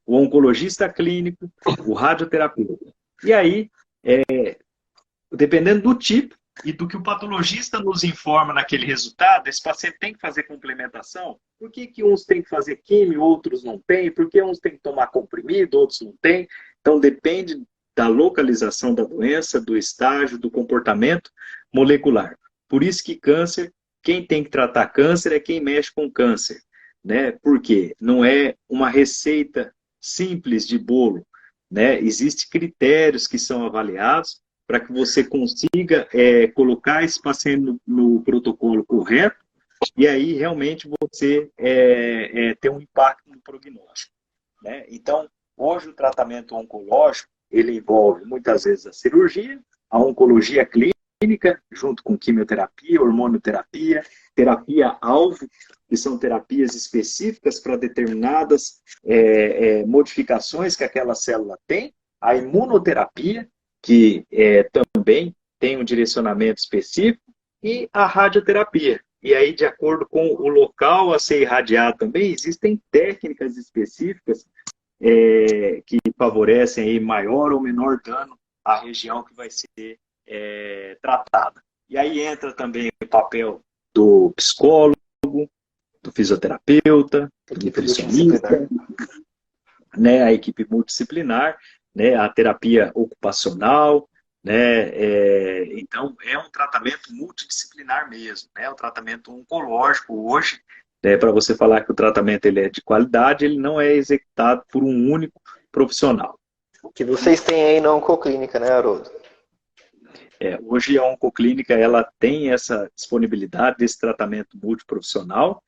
o oncologista clínico, o radioterapeuta. E aí, dependendo do tipo e do que o patologista nos informa naquele resultado, esse paciente tem que fazer complementação. Por que uns têm que fazer químio, outros não têm? Por que uns têm que tomar comprimido, outros não têm? Então, depende da localização da doença, do estágio, do comportamento molecular. Por isso que câncer, quem tem que tratar câncer é quem mexe com câncer, né? Por quê? Não é uma receita simples de bolo, né? Existem critérios que são avaliados para que você consiga colocar esse paciente no protocolo correto e aí realmente você ter um impacto no prognóstico, né? Então, hoje o tratamento oncológico, ele envolve muitas vezes a cirurgia, a oncologia clínica, junto com quimioterapia, hormonioterapia, terapia-alvo, que são terapias específicas para determinadas modificações que aquela célula tem, a imunoterapia, que também tem um direcionamento específico, e a radioterapia. E aí, de acordo com o local a ser irradiado também, existem técnicas específicas que favorecem aí maior ou menor dano à região que vai ser tratada. E aí entra também o papel do psicólogo, do fisioterapeuta, do nutricionista, né, a equipe multidisciplinar, né, a terapia ocupacional, né, então é um tratamento multidisciplinar mesmo, né, um tratamento oncológico hoje, né, para você falar que o tratamento ele é de qualidade, ele não é executado por um único profissional. Que vocês têm aí na Oncoclínica, né, Haroldo? Hoje a Oncoclínica ela tem essa disponibilidade desse tratamento multiprofissional,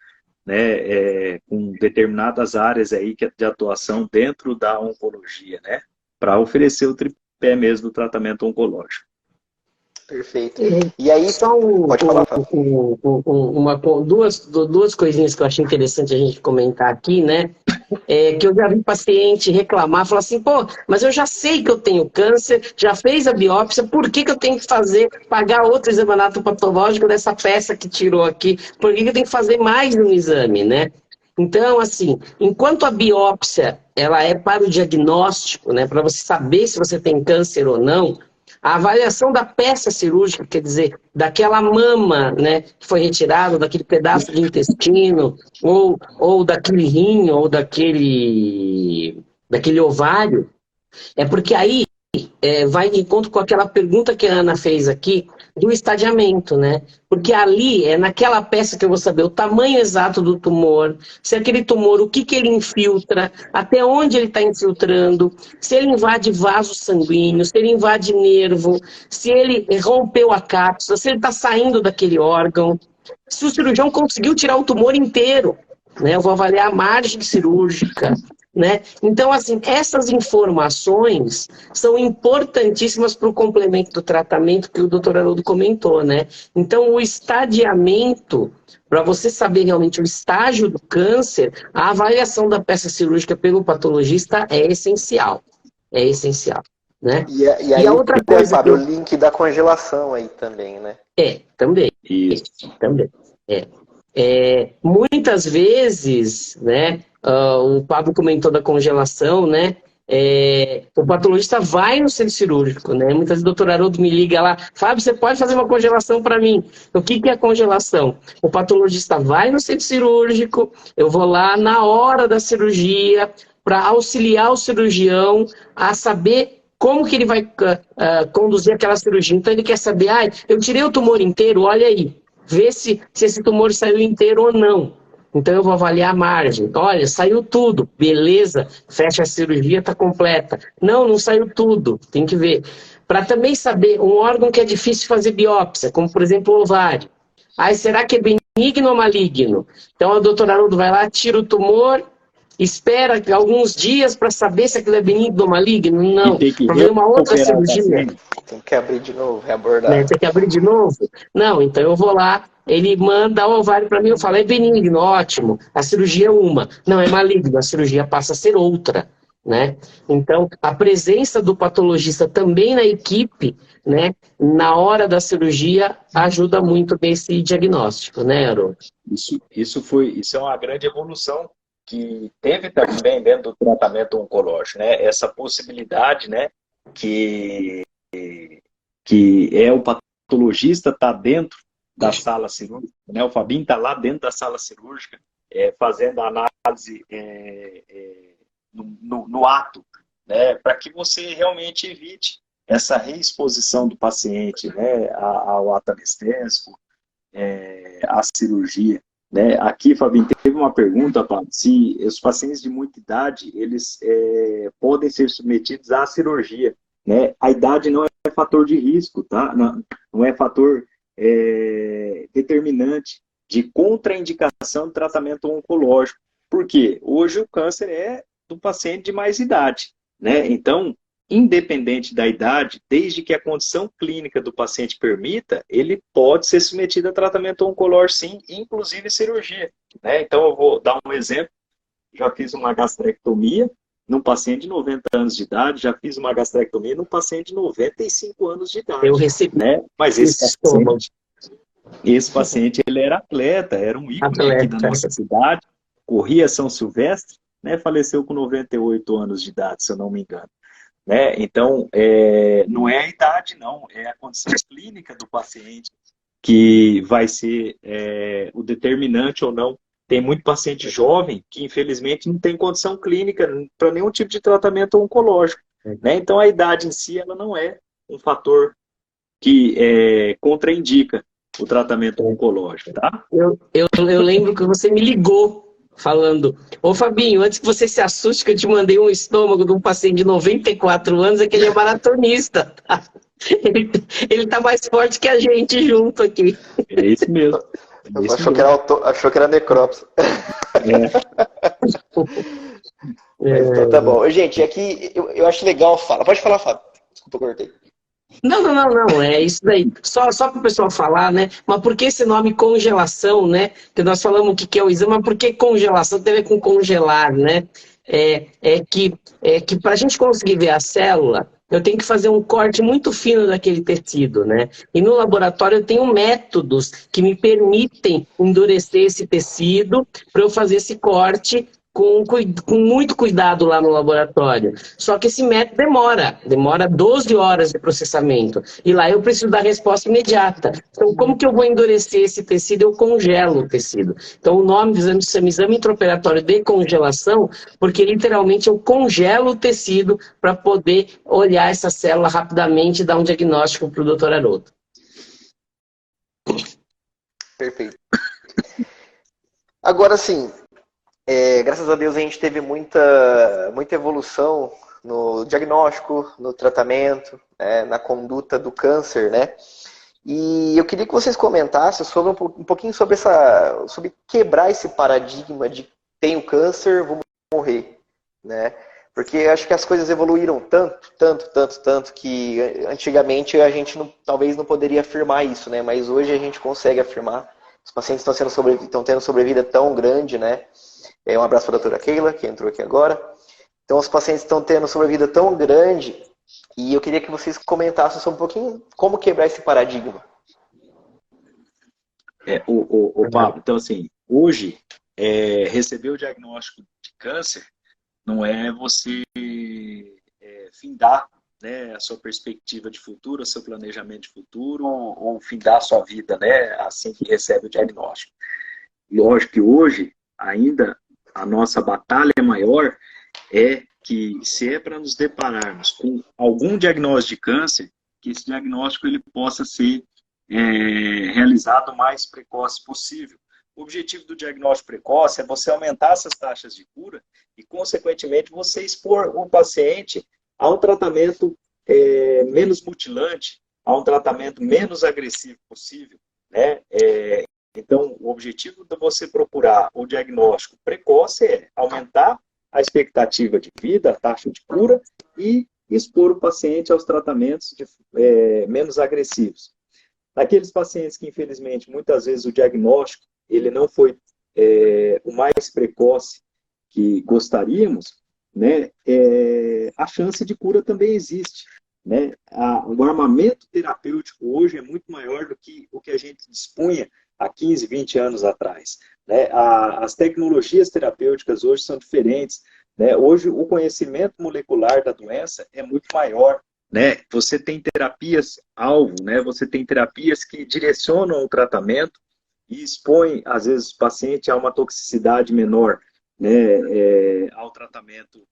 né, com determinadas áreas aí de atuação dentro da oncologia, né, para oferecer o tripé mesmo do tratamento oncológico. Perfeito. E aí, só pode falar, Fábio. Duas coisinhas que eu achei interessante a gente comentar aqui, né? Que eu já vi paciente reclamar, falar assim, pô, mas eu já sei que eu tenho câncer, já fez a biópsia, por que eu tenho que pagar outro exame anatopatológico dessa peça que tirou aqui? Por que eu tenho que fazer mais um exame, né? Então, assim, enquanto a biópsia, ela é para o diagnóstico, né, para você saber se você tem câncer ou não, a avaliação da peça cirúrgica, quer dizer, daquela mama, né, que foi retirada, daquele pedaço de intestino, ou daquele rim, ou daquele ovário, é porque aí vai de encontro com aquela pergunta que a Ana fez aqui, do estadiamento, né? Porque ali, naquela peça que eu vou saber o tamanho exato do tumor, se aquele tumor, o que ele infiltra, até onde ele está infiltrando, se ele invade vaso sanguíneo, se ele invade nervo, se ele rompeu a cápsula, se ele está saindo daquele órgão, se o cirurgião conseguiu tirar o tumor inteiro, né? Eu vou avaliar a margem cirúrgica, né? Então, assim, essas informações são importantíssimas para o complemento do tratamento que o doutor Haroldo comentou, né? Então, o estadiamento, para você saber realmente o estágio do câncer, a avaliação da peça cirúrgica pelo patologista é essencial. É essencial, né? E aí, a outra coisa, Fábio, o link da congelação aí também, né? Também. Isso. Também. Muitas vezes, né, o Pablo comentou da congelação, né, o patologista vai no centro cirúrgico, né, muitas vezes o doutor Haroldo me liga lá, Fábio, você pode fazer uma congelação para mim? O que é congelação? O patologista vai no centro cirúrgico, eu vou lá na hora da cirurgia para auxiliar o cirurgião a saber como que ele vai conduzir aquela cirurgia. Então ele quer saber, eu tirei o tumor inteiro, olha aí, vê se esse tumor saiu inteiro ou não. Então eu vou avaliar a margem. Olha, saiu tudo, beleza, fecha a cirurgia, está completa. Não saiu tudo, tem que ver. Para também saber um órgão que é difícil fazer biópsia, como por exemplo o ovário. Será que é benigno ou maligno? Então o doutor Haroldo vai lá, tira o tumor, espera alguns dias para saber se aquilo é benigno ou maligno? Não. Para ver uma outra cirurgia. Tem que abrir de novo, reabordar. Tem que abrir de novo? Não, então eu vou lá, ele manda o ovário para mim, eu falo, é benigno, ótimo, a cirurgia é uma. Não, é maligno, a cirurgia passa a ser outra, né? Então, a presença do patologista também na equipe, né, na hora da cirurgia, ajuda muito nesse diagnóstico, né, Haroldo? Isso é uma grande evolução que teve também dentro do tratamento oncológico, né? Essa possibilidade, né, que é o patologista tá dentro da sala cirúrgica, né? O Fabinho está lá dentro da sala cirúrgica, fazendo a análise no ato, né? Para que você realmente evite essa reexposição do paciente, né, ao ato anestésico, à cirurgia. Né? Aqui, Fabinho, teve uma pergunta, Pablo, se os pacientes de muita idade, eles podem ser submetidos à cirurgia. Né? A idade não é fator de risco, tá? Não é fator determinante de contraindicação do tratamento oncológico. Por quê? Hoje o câncer é do paciente de mais idade. Né? Então, independente da idade, desde que a condição clínica do paciente permita, ele pode ser submetido a tratamento oncológico, sim, inclusive cirurgia. Né? Então, eu vou dar um exemplo. Já fiz uma gastrectomia num paciente de 90 anos de idade, já fiz uma gastrectomia num paciente de 95 anos de idade. Eu recebi. Né? Mas esse paciente, ele era atleta, era um ícone aqui da nossa cidade, corria São Silvestre, né? Faleceu com 98 anos de idade, se eu não me engano. Né? Então, não é a idade, não, é a condição clínica do paciente que vai ser o determinante ou não tem muito paciente jovem que, infelizmente, não tem condição clínica para nenhum tipo de tratamento oncológico, né? Então, a idade em si, ela não é um fator que contraindica o tratamento oncológico, tá? Eu lembro que você me ligou falando, ô Fabinho, antes que você se assuste que eu te mandei um estômago de um paciente de 94 anos, é que ele é maratonista, tá? Ele tá mais forte que a gente junto aqui. É isso mesmo. É isso Achou, mesmo. achou que era necrópsia. Mas então tá bom. Gente, aqui eu acho legal falar. Pode falar, Fábio. Desculpa, eu cortei. Não, é isso daí. Só para o pessoal falar, né? Mas por que esse nome congelação, né? Que nós falamos o que é o exame, mas por que congelação tem a ver com congelar, né? É que para a gente conseguir ver a célula, eu tenho que fazer um corte muito fino daquele tecido, né? E no laboratório eu tenho métodos que me permitem endurecer esse tecido para eu fazer esse corte com muito cuidado lá no laboratório. Só que esse método demora 12 horas de processamento. E lá eu preciso da resposta imediata. Então, como que eu vou endurecer esse tecido? Eu congelo o tecido. Então, o nome do exame chama exame intraoperatório de congelação, porque literalmente eu congelo o tecido para poder olhar essa célula rapidamente e dar um diagnóstico para o Dr. Haroldo. Perfeito. Agora sim, graças a Deus a gente teve muita evolução no diagnóstico, no tratamento, na conduta do câncer, né? E eu queria que vocês comentassem sobre um pouquinho sobre sobre quebrar esse paradigma de tenho câncer, vou morrer, né? Porque eu acho que as coisas evoluíram tanto que antigamente a gente talvez não poderia afirmar isso, né? Mas hoje a gente consegue afirmar. Os pacientes estão tendo sobrevida tão grande, né? Um abraço para a doutora Keila, que entrou aqui agora. Então, os pacientes estão tendo sobrevida tão grande e eu queria que vocês comentassem sobre um pouquinho como quebrar esse paradigma. Pablo, então assim, hoje, receber o diagnóstico de câncer não é você findar, né, a sua perspectiva de futuro, o seu planejamento de futuro, ou findar a sua vida, né, assim que recebe o diagnóstico. Lógico que hoje, ainda, a nossa batalha maior é que, se é para nos depararmos com algum diagnóstico de câncer, que esse diagnóstico ele possa ser realizado o mais precoce possível. O objetivo do diagnóstico precoce é você aumentar essas taxas de cura e, consequentemente, você expor o paciente a um tratamento menos mutilante, a um tratamento menos agressivo possível, né? Então, o objetivo de você procurar o diagnóstico precoce é aumentar a expectativa de vida, a taxa de cura e expor o paciente aos tratamentos menos agressivos. Naqueles pacientes que, infelizmente, muitas vezes o diagnóstico ele não foi o mais precoce que gostaríamos, né, a chance de cura também existe. Né? O armamento terapêutico hoje é muito maior do que o que a gente dispunha há 15, 20 anos atrás. Né? As tecnologias terapêuticas hoje são diferentes. Né? Hoje, o conhecimento molecular da doença é muito maior. Né? Você tem terapias-alvo, né? Você tem terapias que direcionam o tratamento e expõem, às vezes, o paciente a uma toxicidade menor, né? Ao tratamento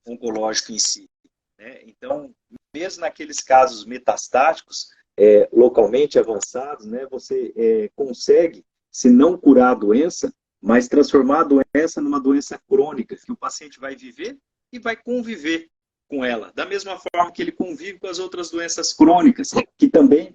oncológico em si. Né? Então, mesmo naqueles casos metastáticos, localmente avançados, né? Você consegue, se não curar a doença, mas transformar a doença numa doença crônica, que o paciente vai viver e vai conviver com ela, da mesma forma que ele convive com as outras doenças crônicas, que também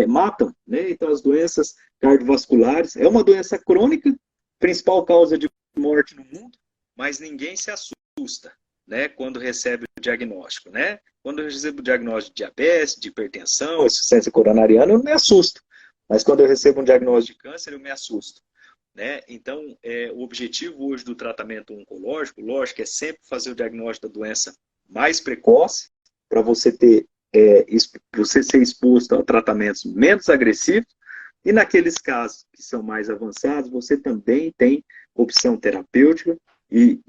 matam, né? Então, as doenças cardiovasculares, é uma doença crônica, principal causa de morte no mundo, mas ninguém se assusta, né, quando recebe o diagnóstico, né? Quando eu recebo o diagnóstico de diabetes, de hipertensão, insuficiência coronariana, eu não me assusto, mas quando eu recebo um diagnóstico de câncer, eu me assusto. Né? Então, o objetivo hoje do tratamento oncológico, lógico, é sempre fazer o diagnóstico da doença mais precoce, para você você ser exposto a tratamentos menos agressivos, e naqueles casos que são mais avançados, você também tem opção terapêutica, e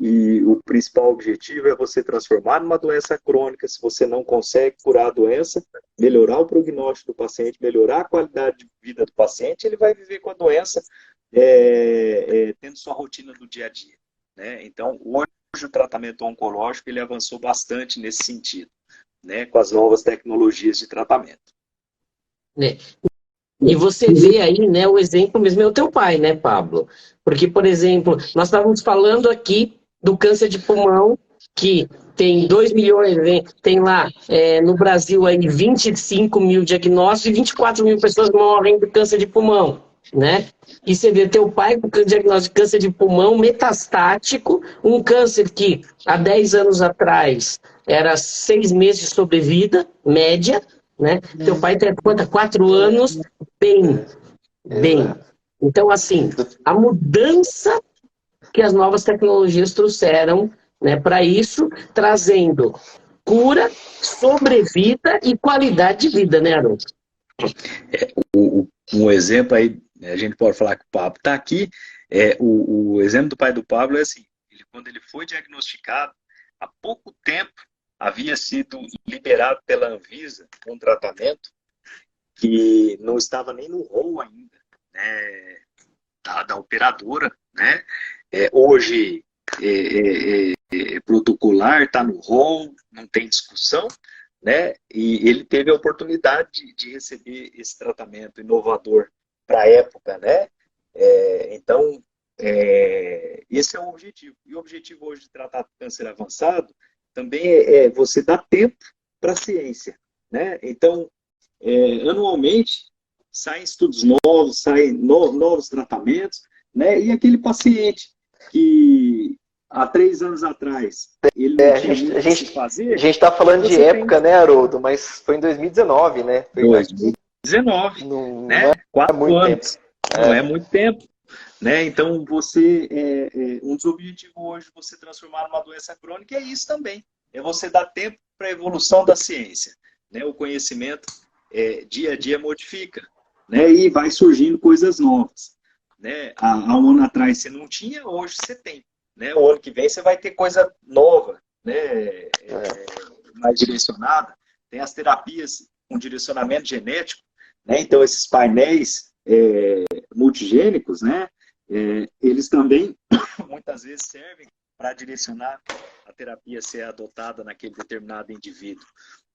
o principal objetivo é você transformar numa doença crônica. Se você não consegue curar a doença, melhorar o prognóstico do paciente, melhorar a qualidade de vida do paciente, ele vai viver com a doença tendo sua rotina do dia a dia, né? Então, hoje o tratamento oncológico ele avançou bastante nesse sentido, né? Com as novas tecnologias de tratamento. Né? E você vê aí, né, o exemplo mesmo é o teu pai, né, Pablo? Porque, por exemplo, nós estávamos falando aqui do câncer de pulmão, que tem 2 milhões, né, tem lá no Brasil aí 25 mil diagnósticos e 24 mil pessoas morrem de câncer de pulmão, né? E você vê teu pai com diagnóstico de câncer de pulmão metastático, um câncer que há 10 anos atrás era 6 meses de sobrevida, média, né? Teu pai tem 4 anos, bem. Então, assim, a mudança que as novas tecnologias trouxeram, né, para isso, trazendo cura, sobrevida e qualidade de vida, né, Haroldo? Um exemplo aí, a gente pode falar que o Pablo está aqui, o exemplo do pai do Pablo é assim, quando ele foi diagnosticado, há pouco tempo havia sido liberado pela Anvisa um tratamento que não estava nem no rol ainda, né, da operadora, né? Hoje protocolar, está no rol, não tem discussão, né? E ele teve a oportunidade de receber esse tratamento inovador para a época, né? Então, esse é o objetivo. E o objetivo hoje de tratar câncer avançado também é você dar tempo para a ciência, né? Então, anualmente, saem estudos novos, saem novos tratamentos, né? E aquele paciente que há 3 anos atrás ele não tinha muito o que fazer. A gente está falando de época, né, Haroldo? Mas foi em 2019, né? Foi 2019, né? 4 anos. Não é muito tempo. Né? Então, um dos objetivos hoje de você transformar numa doença crônica é isso também. É você dar tempo para a evolução da ciência. Né? O conhecimento dia a dia modifica, né? E vai surgindo coisas novas. Né? Há um ano atrás você não tinha, hoje você tem. Né? O ano que vem você vai ter coisa nova, né? Mais direcionada. Tem as terapias com direcionamento genético, né? Então esses painéis multigênicos, né? Eles também muitas vezes servem para direcionar a terapia a ser adotada naquele determinado indivíduo,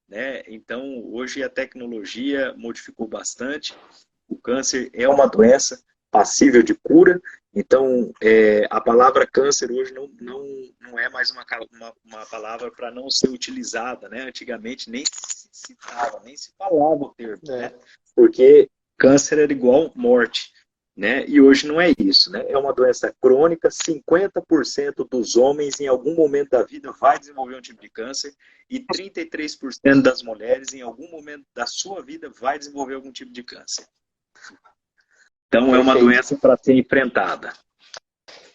né? Então hoje a tecnologia modificou bastante. O câncer é uma doença passível de cura. Então, a palavra câncer hoje não é mais uma palavra para não ser utilizada, né? Antigamente nem se citava, nem se falava o termo, né? Porque câncer era igual morte, né? E hoje não é isso, né? É uma doença crônica, 50% dos homens em algum momento da vida vai desenvolver um tipo de câncer e 33% das mulheres em algum momento da sua vida vai desenvolver algum tipo de câncer. Então, é uma doença para ser enfrentada.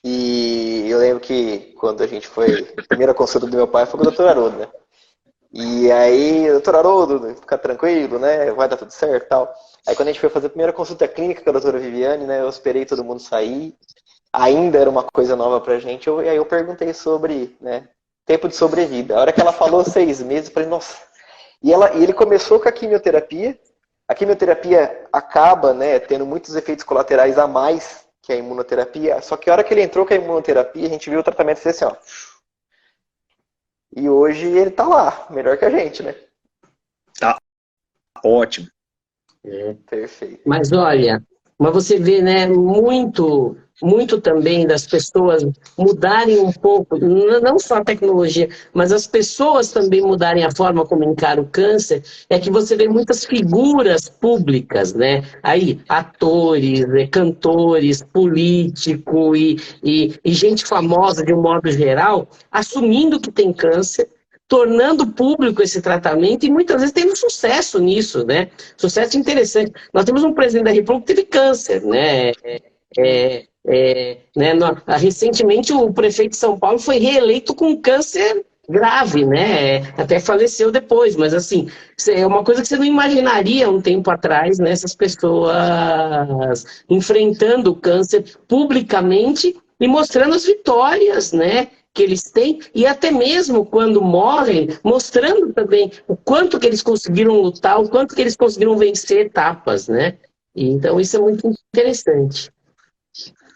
E eu lembro que quando a gente foi, a primeira consulta do meu pai foi com o Dr. Haroldo, né? E aí, Dr. Haroldo, fica tranquilo, né? Vai dar tudo certo e tal. Aí quando a gente foi fazer a primeira consulta clínica com a doutora Viviane, né? Eu esperei todo mundo sair. Ainda era uma coisa nova pra gente. E aí eu perguntei sobre, né? Tempo de sobrevida. A hora que ela falou 6 meses, eu falei, nossa. E ele começou com a quimioterapia. A quimioterapia acaba, né, tendo muitos efeitos colaterais a mais que a imunoterapia. Só que a hora que ele entrou com a imunoterapia, a gente viu o tratamento ser assim, ó. E hoje ele tá lá, melhor que a gente, né? Tá ótimo. Perfeito. Mas olha, você vê, né, muito também das pessoas mudarem um pouco, não só a tecnologia, mas as pessoas também mudarem a forma como encaram o câncer, é que você vê muitas figuras públicas, né? Aí, atores, cantores, político e gente famosa de um modo geral, assumindo que tem câncer, tornando público esse tratamento e muitas vezes tendo sucesso nisso, né? Sucesso interessante. Nós temos um presidente da República que teve câncer, né? Recentemente o prefeito de São Paulo foi reeleito com câncer grave, né? Até faleceu depois, mas assim, é uma coisa que você não imaginaria um tempo atrás, né? Essas pessoas enfrentando o câncer publicamente e mostrando as vitórias, né? Que eles têm, e até mesmo quando morrem, mostrando também o quanto que eles conseguiram lutar, o quanto que eles conseguiram vencer etapas, né? E, então isso é muito interessante.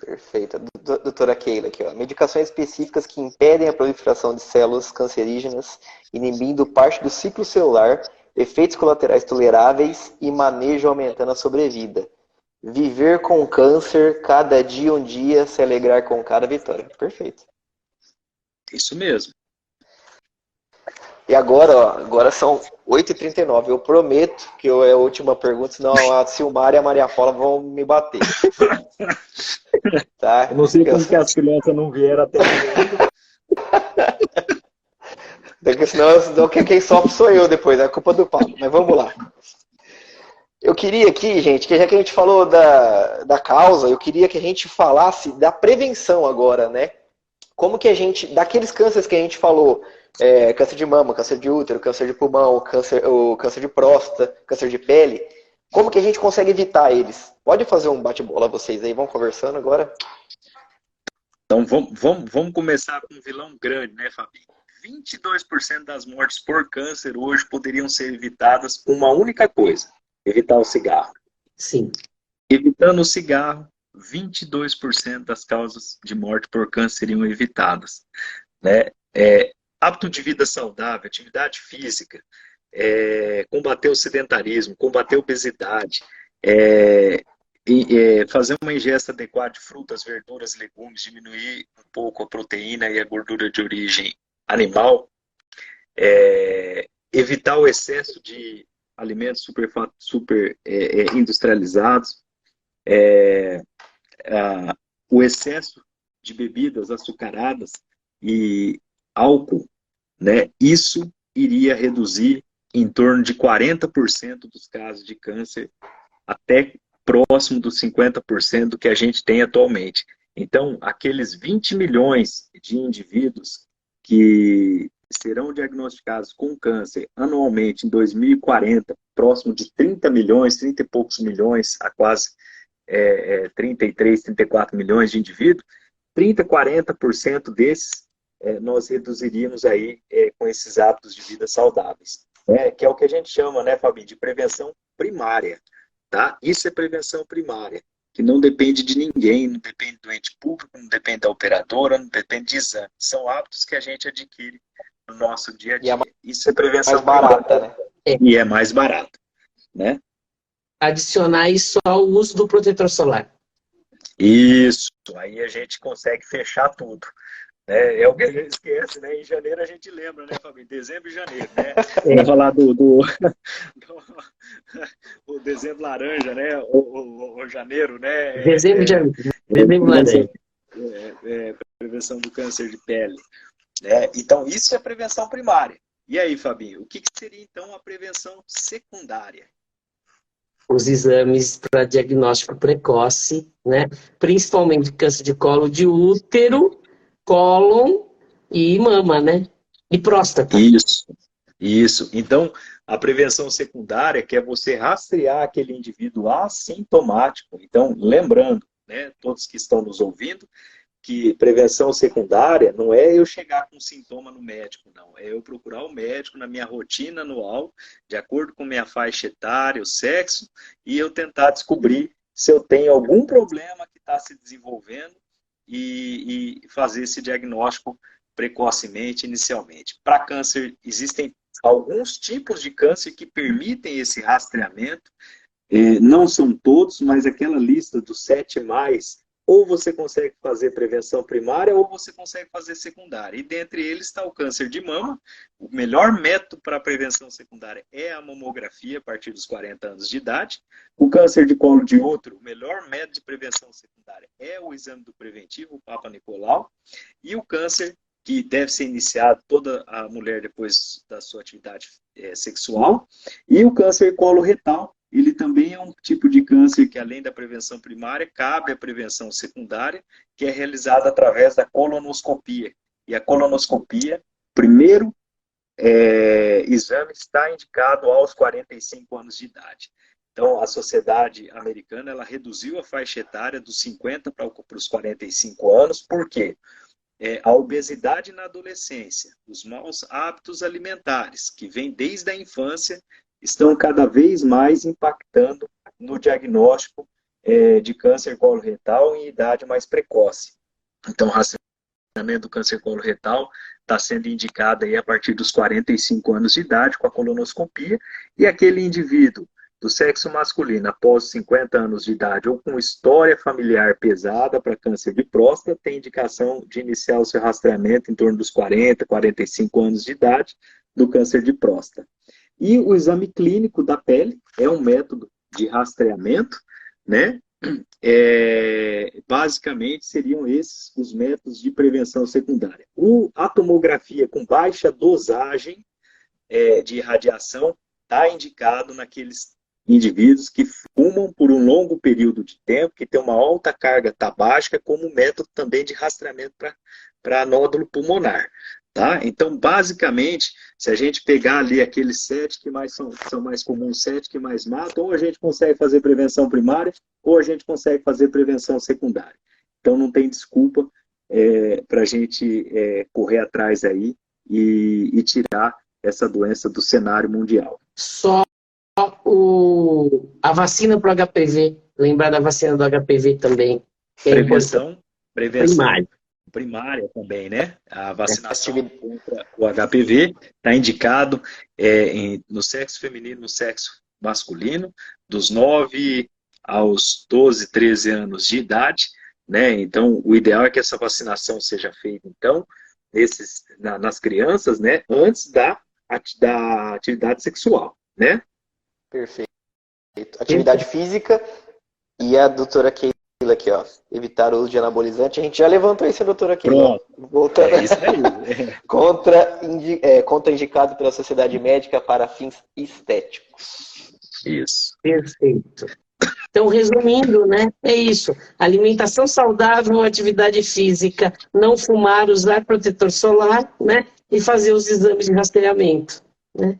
Perfeito. Doutora Keila aqui, ó. Medicações específicas que impedem a proliferação de células cancerígenas, inibindo parte do ciclo celular, efeitos colaterais toleráveis e manejo aumentando a sobrevida. Viver com câncer, cada dia um dia, se alegrar com cada vitória. Perfeito. Isso mesmo. E agora, ó, agora são 8h39. Eu prometo que é a última pergunta, senão a Silmar e a Maria Paula vão me bater. Tá? Eu não sei como que as crianças não vieram até agora. Porque senão quem sofre sou eu depois, é culpa do Pablo. Mas vamos lá. Eu queria aqui, gente, que já que a gente falou da causa, eu queria que a gente falasse da prevenção agora, né? Como que a gente, daqueles cânceres que a gente falou, câncer de mama, câncer de útero, câncer de pulmão, o câncer de próstata, câncer de pele, como que a gente consegue evitar eles? Pode fazer um bate-bola vocês aí, vão conversando agora? Então vamos começar com um vilão grande, né, Fabi? 22% das mortes por câncer hoje poderiam ser evitadas com uma única coisa: evitar o cigarro. Sim. Evitando o cigarro, 22% das causas de morte por câncer seriam evitadas, né? Hábito de vida saudável, atividade física, combater o sedentarismo, combater a obesidade, fazer uma ingesta adequada de frutas, verduras, legumes, diminuir um pouco a proteína e a gordura de origem animal, evitar o excesso de alimentos super industrializados, o excesso de bebidas açucaradas e álcool, né? Isso iria reduzir em torno de 40% dos casos de câncer até próximo dos 50% do que a gente tem atualmente. Então, aqueles 20 milhões de indivíduos que serão diagnosticados com câncer anualmente em 2040, próximo de 30 milhões, 30 e poucos milhões, a quase 33, 34 milhões de indivíduos, 30, 40% desses nós reduziríamos aí com esses hábitos de vida saudáveis. Que é o que a gente chama, né, Fabi, de prevenção primária. Tá? Isso é prevenção primária, que não depende de ninguém, não depende do ente público, não depende da operadora, não depende de exame. São hábitos que a gente adquire no nosso dia a dia. Isso é prevenção mais barata, primária. Né? E é mais barato, né? Adicionar isso ao uso do protetor solar. Isso, aí a gente consegue fechar tudo. É o que a gente esquece, né? Em janeiro a gente lembra, né, Fabinho? Dezembro e janeiro, né? Vamos falar do o dezembro laranja, né? O janeiro, né? Dezembro e janeiro. Dezembro laranja. Prevenção do câncer de pele. Então, isso é prevenção primária. E aí, Fabinho, o que seria, então, a prevenção secundária? Os exames para diagnóstico precoce, né? Principalmente câncer de colo de útero, cólon e mama, né? E próstata. Isso. Então, a prevenção secundária, que é você rastrear aquele indivíduo assintomático. Então, lembrando, né, todos que estão nos ouvindo, que prevenção secundária não é eu chegar com sintoma no médico, não. É eu procurar o médico na minha rotina anual, de acordo com minha faixa etária, o sexo, e eu tentar descobrir se eu tenho algum problema que está se desenvolvendo e fazer esse diagnóstico precocemente, inicialmente. Para câncer, existem alguns tipos de câncer que permitem esse rastreamento. Não são todos, mas aquela lista dos 7 mais, ou você consegue fazer prevenção primária ou você consegue fazer secundária. E dentre eles está o câncer de mama. O melhor método para a prevenção secundária é a mamografia a partir dos 40 anos de idade. O câncer de colo de útero, o melhor método de prevenção secundária é o exame do preventivo, o Papa Nicolau. E o câncer, que deve ser iniciado toda a mulher depois da sua atividade sexual. E o câncer coloretal, ele também é um tipo de câncer que, além da prevenção primária, cabe a prevenção secundária, que é realizada através da colonoscopia. E a colonoscopia, primeiro exame, está indicado aos 45 anos de idade. Então, a sociedade americana, ela reduziu a faixa etária dos 50 para os 45 anos. Por quê? A obesidade na adolescência, os maus hábitos alimentares, que vêm desde a infância, estão cada vez mais impactando no diagnóstico de câncer coloretal em idade mais precoce. Então, o rastreamento do câncer coloretal está sendo indicado aí a partir dos 45 anos de idade com a colonoscopia, e aquele indivíduo do sexo masculino após 50 anos de idade ou com história familiar pesada para câncer de próstata tem indicação de iniciar o seu rastreamento em torno dos 40, 45 anos de idade do câncer de próstata. E o exame clínico da pele é um método de rastreamento, né? Basicamente seriam esses os métodos de prevenção secundária. A tomografia com baixa dosagem de radiação está indicado naqueles indivíduos que fumam por um longo período de tempo, que tem uma alta carga tabágica, como método também de rastreamento para nódulo pulmonar. Tá? Então, basicamente, se a gente pegar ali aqueles 7 que são mais comuns, 7 que mais matam, ou a gente consegue fazer prevenção primária, ou a gente consegue fazer prevenção secundária. Então, não tem desculpa para a gente correr atrás aí e tirar essa doença do cenário mundial. Só a vacina para o HPV, lembrar da vacina do HPV também. Prevenção primária também, né? A vacinação contra o HPV está indicado no sexo feminino, no sexo masculino, dos 9 aos 12, 13 anos de idade, né? Então, o ideal é que essa vacinação seja feita, então, nas crianças, né? Antes da atividade sexual, né? Perfeito. Atividade física e a doutora Keila aqui, ó. Evitar o uso de anabolizante. A gente já levantou isso, doutora Keila. Voltando. Isso aí. Contraindicado pela Sociedade Médica para fins estéticos. Isso. Perfeito. Então, resumindo, né? É isso. Alimentação saudável, atividade física, não fumar, usar protetor solar, né? E fazer os exames de rastreamento, né?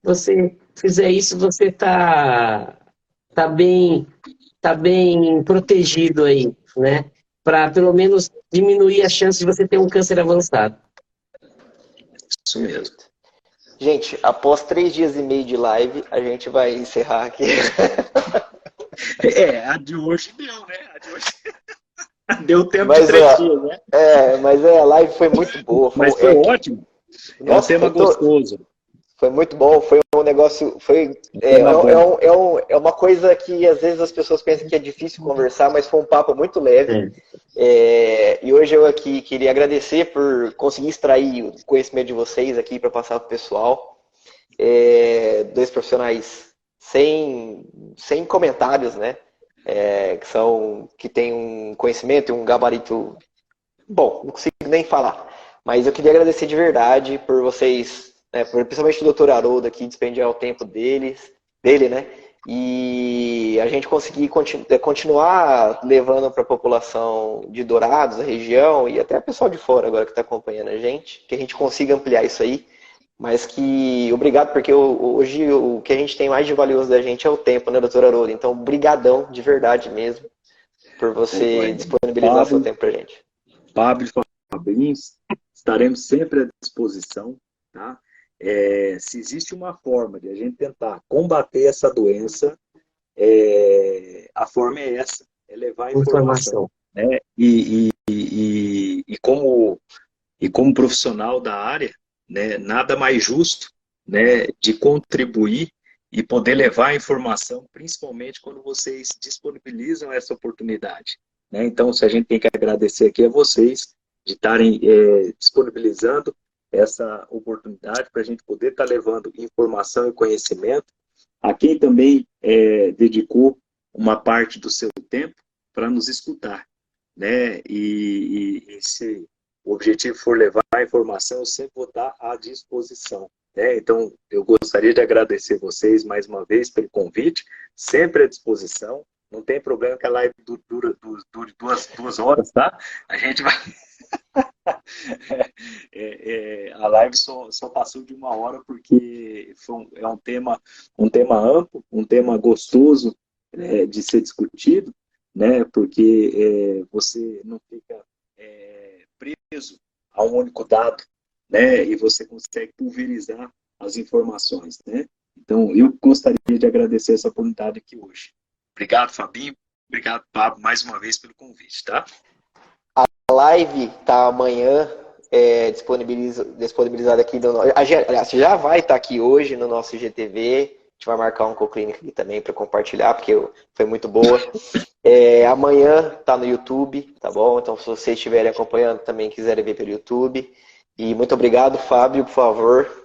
Você fizer isso, você tá bem protegido aí, né? Para pelo menos diminuir a chance de você ter um câncer avançado. Isso mesmo. Gente, após 3 dias e meio de live, a gente vai encerrar aqui. A de hoje deu, né? A de hoje deu tempo de 3 dias, né? Mas a live foi muito boa. Mas foi ótimo. Nossa, é um tema gostoso. Foi muito bom, foi um negócio, é uma coisa que às vezes as pessoas pensam que é difícil conversar, mas foi um papo muito leve. E hoje eu aqui queria agradecer por conseguir extrair o conhecimento de vocês aqui para passar para o pessoal. 2 profissionais sem comentários, né? Que tem um conhecimento e um gabarito. Bom, não consigo nem falar. Mas eu queria agradecer de verdade por vocês. Principalmente o Dr. Haroldo aqui, despendiar o tempo dele, né? E a gente conseguir continuar levando para a população de Dourados, a região, e até o pessoal de fora agora que está acompanhando a gente, que a gente consiga ampliar isso aí. Mas obrigado, porque hoje o que a gente tem mais de valioso da gente é o tempo, né, Dr. Haroldo? Então, brigadão, de verdade mesmo, por você disponibilizar seu tempo para a gente. Pablo e Fabinho, estaremos sempre à disposição, tá? Se existe uma forma de a gente tentar combater essa doença, a forma é essa, é levar informação. Né? E como profissional da área, né, nada mais justo, né, de contribuir e poder levar a informação, principalmente quando vocês disponibilizam essa oportunidade. Né? Então, se a gente tem que agradecer aqui a vocês de estarem disponibilizando essa oportunidade para a gente poder estar levando informação e conhecimento. A quem também dedicou uma parte do seu tempo para nos escutar. Né? E se o objetivo for levar a informação, eu sempre vou estar à disposição. Né? Então, eu gostaria de agradecer vocês mais uma vez pelo convite, sempre à disposição. Não tem problema que a live dure 2 horas, tá? A gente vai... a live só passou de 1 hora porque é um tema amplo, um tema gostoso de ser discutido, né? Porque você não fica preso a um único dado, né? E você consegue pulverizar as informações, né? Então, eu gostaria de agradecer essa oportunidade aqui hoje. Obrigado, Fabinho. Obrigado, Pablo, mais uma vez pelo convite, tá? A live tá amanhã disponibilizada aqui. Aliás, já vai estar aqui hoje no nosso IGTV. A gente vai marcar um Coclínica aqui também para compartilhar, porque foi muito boa. Amanhã tá no YouTube, tá bom? Então, se vocês estiverem acompanhando também, quiserem ver pelo YouTube. E muito obrigado, Fábio, por favor.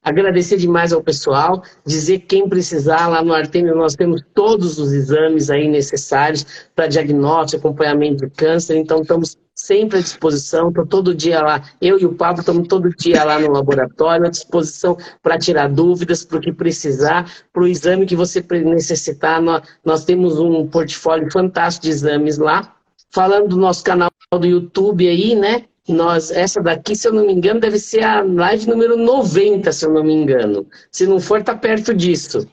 Agradecer demais ao pessoal, dizer que quem precisar, lá no Artemio nós temos todos os exames aí necessários para diagnóstico, acompanhamento de câncer, então estamos sempre à disposição, estou todo dia lá, eu e o Pablo estamos todo dia lá no laboratório, à disposição para tirar dúvidas, para o que precisar, para o exame que você necessitar, nós temos um portfólio fantástico de exames lá. Falando do nosso canal do YouTube aí, né? Essa daqui, se eu não me engano, deve ser a live número 90, se eu não me engano. Se não for, tá perto disso.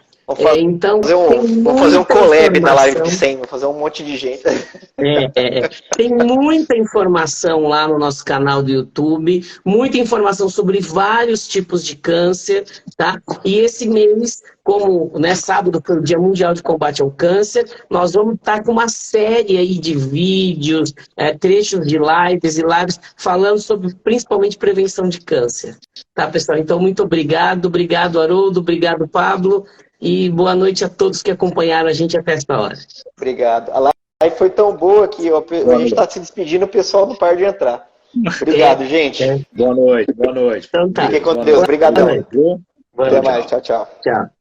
Então, vamos fazer um collab na live de 100, vamos fazer um monte de gente. Tem muita informação lá no nosso canal do YouTube, muita informação sobre vários tipos de câncer, tá? E esse mês, como sábado foi o Dia Mundial de Combate ao Câncer, nós vamos estar com uma série aí de vídeos, trechos de lives falando sobre principalmente prevenção de câncer. Tá, pessoal? Então, muito obrigado. Obrigado, Haroldo. Obrigado, Pablo. E boa noite a todos que acompanharam a gente até esta hora. Obrigado. A live foi tão boa que a gente está se despedindo, o pessoal não para de entrar. Obrigado, gente. Boa noite, boa noite. Então tá. Fiquem com Deus. Obrigadão. Boa noite. Até mais. Tchau, tchau. Tchau.